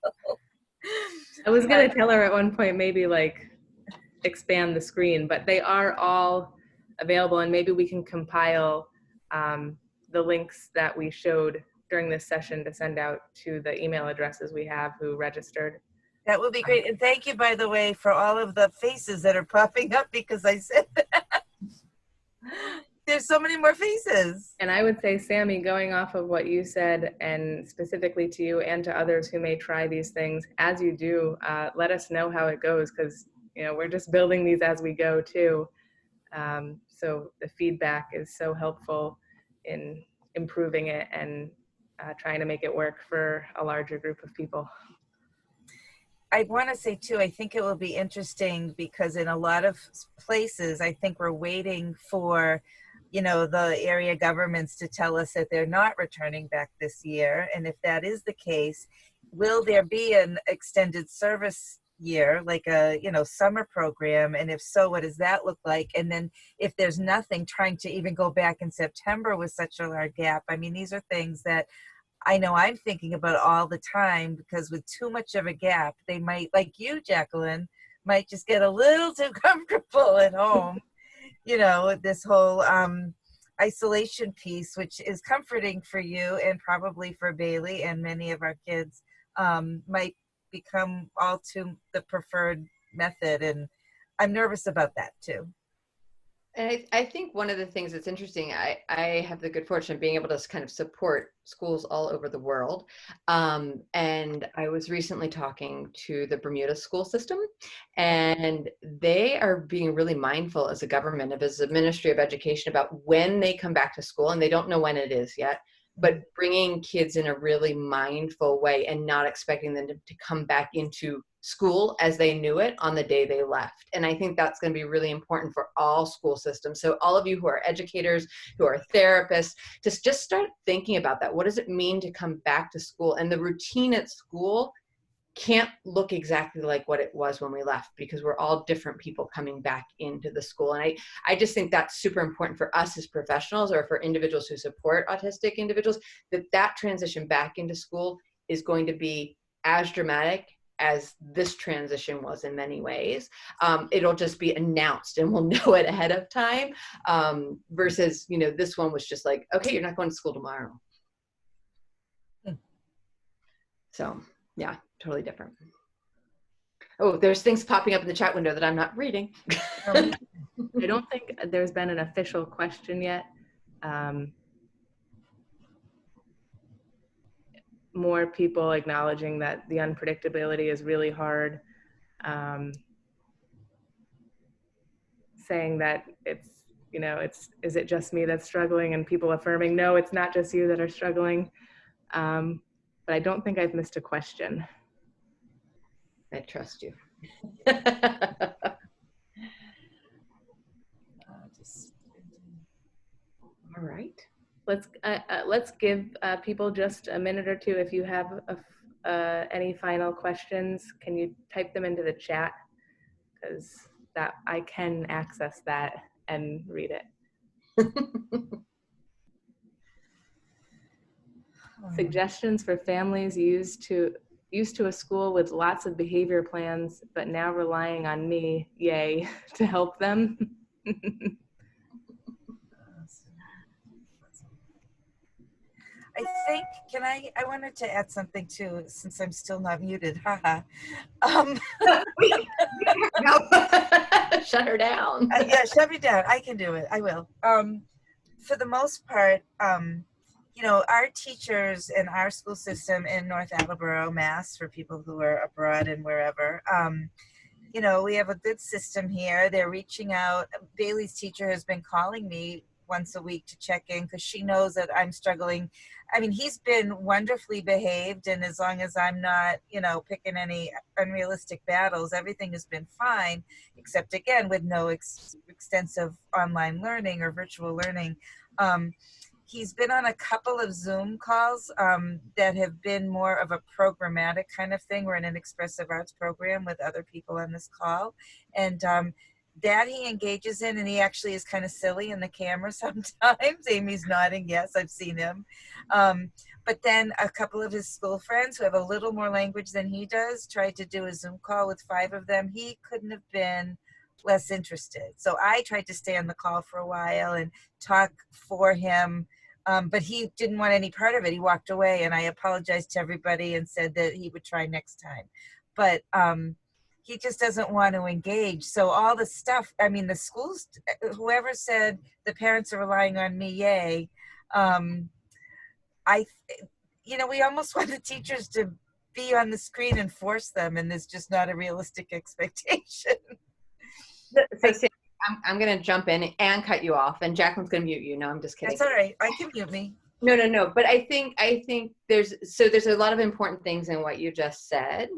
I was going to tell her at one point, maybe like expand the screen, but they are all available, and maybe we can compile the links that we showed during this session to send out to the email addresses we have who registered. That would be great. And thank you, by the way, for all of the faces that are popping up because I said that. There's so many more faces. And I would say, Sammy, going off of what you said, and specifically to you and to others who may try these things, as you do, let us know how it goes, because we're just building these as we go too. So the feedback is so helpful in improving it and trying to make it work for a larger group of people. I want to say too, I think it will be interesting because in a lot of places, I think we're waiting for, the area governments to tell us that they're not returning back this year. And if that is the case, will there be an extended service year, like a, summer program? And if so, what does that look like? And then if there's nothing, trying to even go back in September with such a large gap. I mean, these are things that I know I'm thinking about all the time, because with too much of a gap, they might, like you, Jacqueline, might just get a little too comfortable at home, this whole isolation piece, which is comforting for you and probably for Bailey and many of our kids, might become all too the preferred method. And I'm nervous about that too. And I think one of the things that's interesting, I have the good fortune of being able to kind of support schools all over the world. And I was recently talking to the Bermuda school system, and they are being really mindful as a government, as a Ministry of Education, about when they come back to school. And they don't know when it is yet, but bringing kids in a really mindful way and not expecting them to come back into school as they knew it on the day they left. And I think that's going to be really important for all school systems. So all of you who are educators, who are therapists, just start thinking about that. What does it mean to come back to school? And the routine at school can't look exactly like what it was when we left, because we're all different people coming back into the school. And I just think that's super important for us as professionals, or for individuals who support autistic individuals, that transition back into school is going to be as dramatic as this transition was in many ways. It'll just be announced and we'll know it ahead of time, versus, this one was just like, okay, you're not going to school tomorrow. So yeah, totally different. Oh, there's things popping up in the chat window that I'm not reading. I don't think there's been an official question yet. More people acknowledging that the unpredictability is really hard. Saying that is it just me that's struggling? And people affirming, no, it's not just you that are struggling. But I don't think I've missed a question. I trust you. All right. Let's give people just a minute or two. If you have any final questions, can you type them into the chat? Because that I can access that and read it. Suggestions for families used to a school with lots of behavior plans, but now relying on me, yay, to help them. I think, I wanted to add something too, since I'm still not muted, haha. Shut her down. Yeah, shut me down. I can do it. I will. For the most part, our teachers in our school system in North Attleboro, Mass, for people who are abroad and wherever, we have a good system here. They're reaching out. Bailey's teacher has been calling me once a week to check in, because she knows that I'm struggling. I mean, he's been wonderfully behaved, and as long as I'm not, picking any unrealistic battles, everything has been fine, except again, with no extensive online learning or virtual learning. He's been on a couple of Zoom calls that have been more of a programmatic kind of thing. We're in an expressive arts program with other people on this call. And that he engages in, and he actually is kind of silly in the camera sometimes. Amy's nodding, yes, I've seen him. But then a couple of his school friends who have a little more language than he does tried to do a Zoom call with 5 of them. He couldn't have been less interested. So I tried to stay on the call for a while and talk for him, but he didn't want any part of it. He walked away, and I apologized to everybody and said that he would try next time. But he just doesn't want to engage. So all the stuff, I mean, the schools, whoever said the parents are relying on me, yay. We almost want the teachers to be on the screen and force them, and there's just not a realistic expectation. So Sam, I'm going to jump in and cut you off, and Jacqueline's going to mute you. No, I'm just kidding. That's all right. I can mute me. No. But I think there's a lot of important things in what you just said.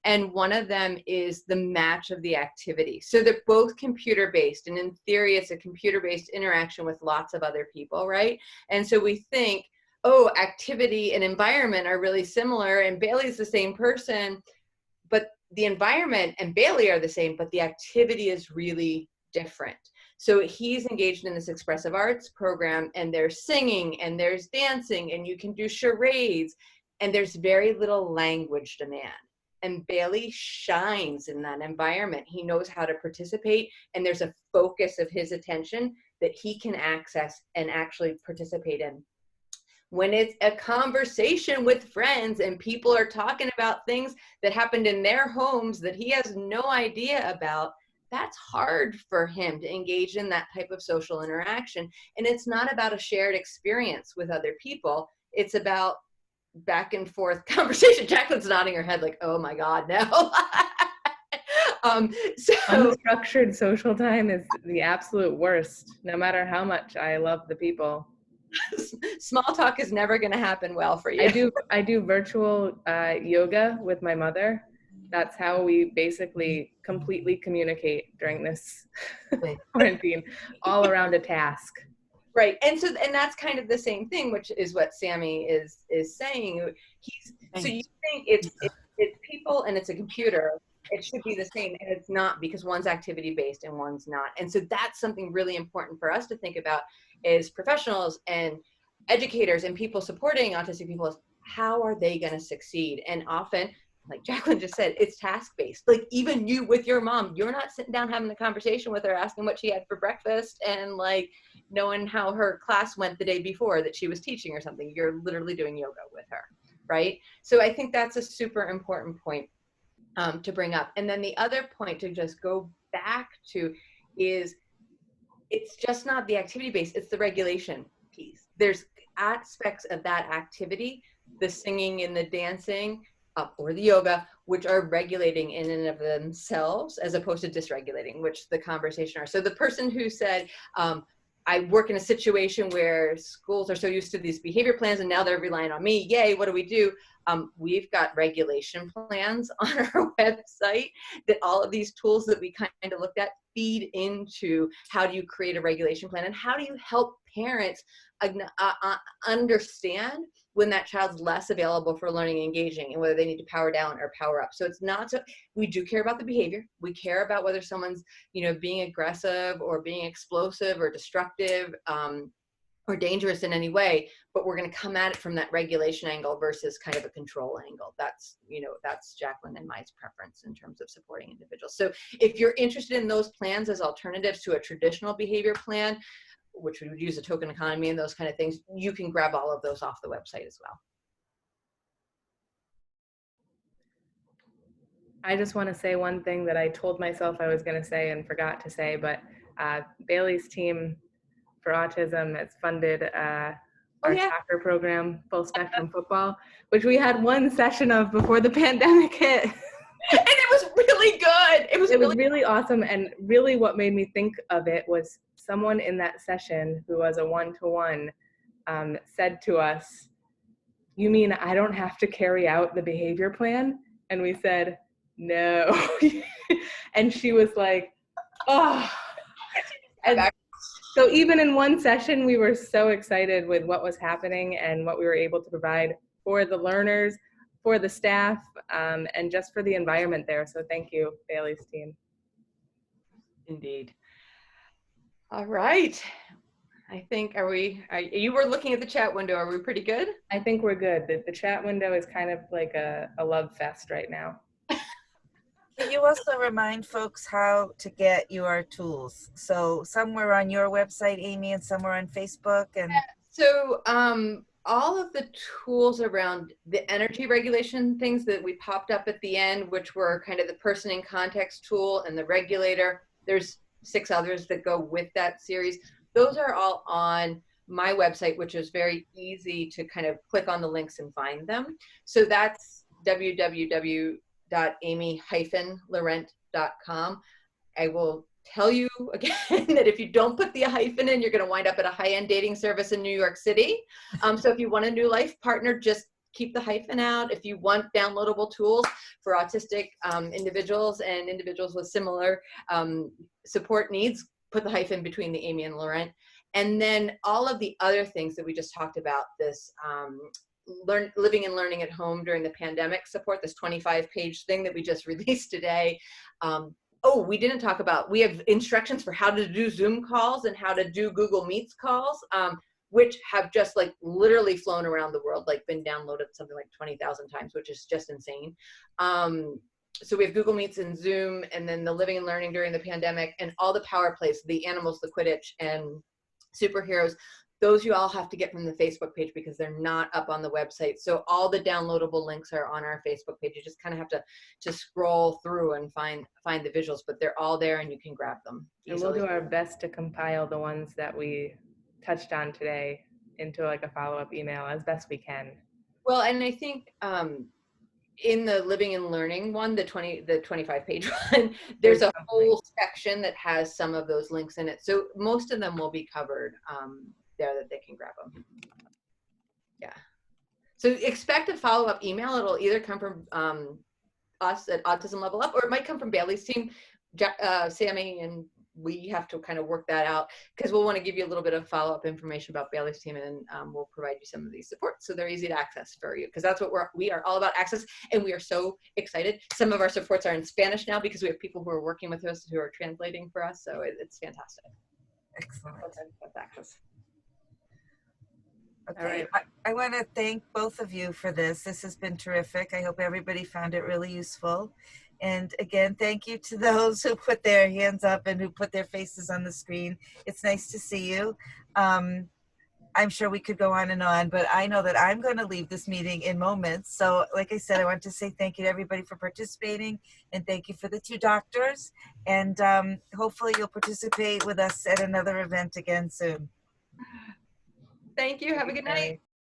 And one of them is the match of the activity. So they're both computer-based, and in theory, it's a computer-based interaction with lots of other people, right? And so we think, oh, activity and environment are really similar, and Bailey's the same person, but the environment and Bailey are the same, but the activity is really different. So he's engaged in this expressive arts program, and there's singing and there's dancing, and you can do charades, and there's very little language demand. And Bailey shines in that environment. He knows how to participate, and there's a focus of his attention that he can access and actually participate in. When it's a conversation with friends and people are talking about things that happened in their homes that he has no idea about, that's hard for him to engage in that type of social interaction. And it's not about a shared experience with other people. It's about back and forth conversation. Jacqueline's nodding her head like, oh my God, no. So unstructured social time is the absolute worst, no matter how much I love the people. Small talk is never going to happen well for you. I do virtual yoga with my mother. That's how we basically completely communicate during this quarantine, all around a task. Right. And that's kind of the same thing, which is what Sammy is saying. So you think it's people and it's a computer. It should be the same, and it's not, because one's activity based and one's not. And so that's something really important for us to think about as professionals and educators and people supporting autistic people is, how are they going to succeed? And often, like Jacqueline just said, it's task-based. Like even you with your mom, you're not sitting down having a conversation with her, asking what she had for breakfast and like knowing how her class went the day before that she was teaching or something. You're literally doing yoga with her, right? So I think that's a super important point to bring up. And then the other point to just go back to is, it's just not the activity based, it's the regulation piece. There's aspects of that activity, the singing and the dancing, or the yoga, which are regulating in and of themselves as opposed to dysregulating, which the conversation are. So the person who said, I work in a situation where schools are so used to these behavior plans and now they're relying on me, yay, what do we do? We've got regulation plans on our website that all of these tools that we kind of looked at feed into how do you create a regulation plan and how do you help parents understand when that child's less available for learning and engaging and whether they need to power down or power up. So it's not so, we do care about the behavior. We care about whether someone's, being aggressive or being explosive or destructive, or dangerous in any way, but we're going to come at it from that regulation angle versus kind of a control angle. That's, that's Jacqueline and my preference in terms of supporting individuals. So if you're interested in those plans as alternatives to a traditional behavior plan, which we would use a token economy and those kind of things, you can grab all of those off the website as well. I just want to say one thing that I told myself I was going to say and forgot to say, but Bailey's team for autism has funded our soccer program, Full Spectrum Football, which we had one session of before the pandemic hit. And it was really good. It was really awesome. And really what made me think of it was someone in that session who was a one-to-one said to us, "You mean I don't have to carry out the behavior plan?" And we said, "No." And she was like, "Oh." And so even in one session, we were so excited with what was happening and what we were able to provide for the learners, for the staff, and just for the environment there. So thank you, Bailey's team. Indeed. All right. I think, you were looking at the chat window. Are we pretty good? I think we're good. The chat window is kind of like a love fest right now. Can you also remind folks how to get your tools? So somewhere on your website, Amy, and somewhere on Facebook. And so all of the tools around the energy regulation things that we popped up at the end, which were kind of the person in context tool and the regulator, there's 6 others that go with that series. Those are all on my website, which is very easy to kind of click on the links and find them. So that's www.amy-laurent.com. I will tell you again that if you don't put the hyphen in, you're going to wind up at a high-end dating service in New York City. So if you want a new life partner, just keep the hyphen out. If you want downloadable tools for autistic individuals and individuals with similar support needs, put the hyphen between the Amy and Laurent. And then all of the other things that we just talked about, this living and learning at home during the pandemic support, this 25-page thing that we just released today. Oh, we didn't talk about, we have instructions for how to do Zoom calls and how to do Google Meets calls, which have just like literally flown around the world, like been downloaded something like 20,000 times, which is just insane. So we have Google Meets and Zoom, and then the living and learning during the pandemic, and all the power plays, the animals, the Quidditch, and superheroes. Those you all have to get from the Facebook page because they're not up on the website. So all the downloadable links are on our Facebook page. You just kind of have to scroll through and find the visuals, but they're all there and you can grab them easily. And we'll do our best to compile the ones that we touched on today into like a follow-up email as best we can. Well, and I think in the living and learning one, the 25-page one, there's a whole section that has some of those links in it. So most of them will be covered there that they can grab them. Yeah. So expect a follow-up email. It'll either come from us at Autism Level Up, or it might come from Bailey's team, Sammy, and we have to kind of work that out because we'll want to give you a little bit of follow-up information about Bailey's team, and we'll provide you some of these supports so they're easy to access for you, because that's what we are all about, access, and we are so excited. Some of our supports are in Spanish now because we have people who are working with us who are translating for us, so it's fantastic. Excellent. That's access. Okay, right. I want to thank both of you for this. This has been terrific. I hope everybody found it really useful. And again, thank you to those who put their hands up and who put their faces on the screen. It's nice to see you. I'm sure we could go on, but I know that I'm going to leave this meeting in moments. So like I said, I want to say thank you to everybody for participating, and thank you for the two doctors. And hopefully you'll participate with us at another event again soon. Thank you. Have a good night.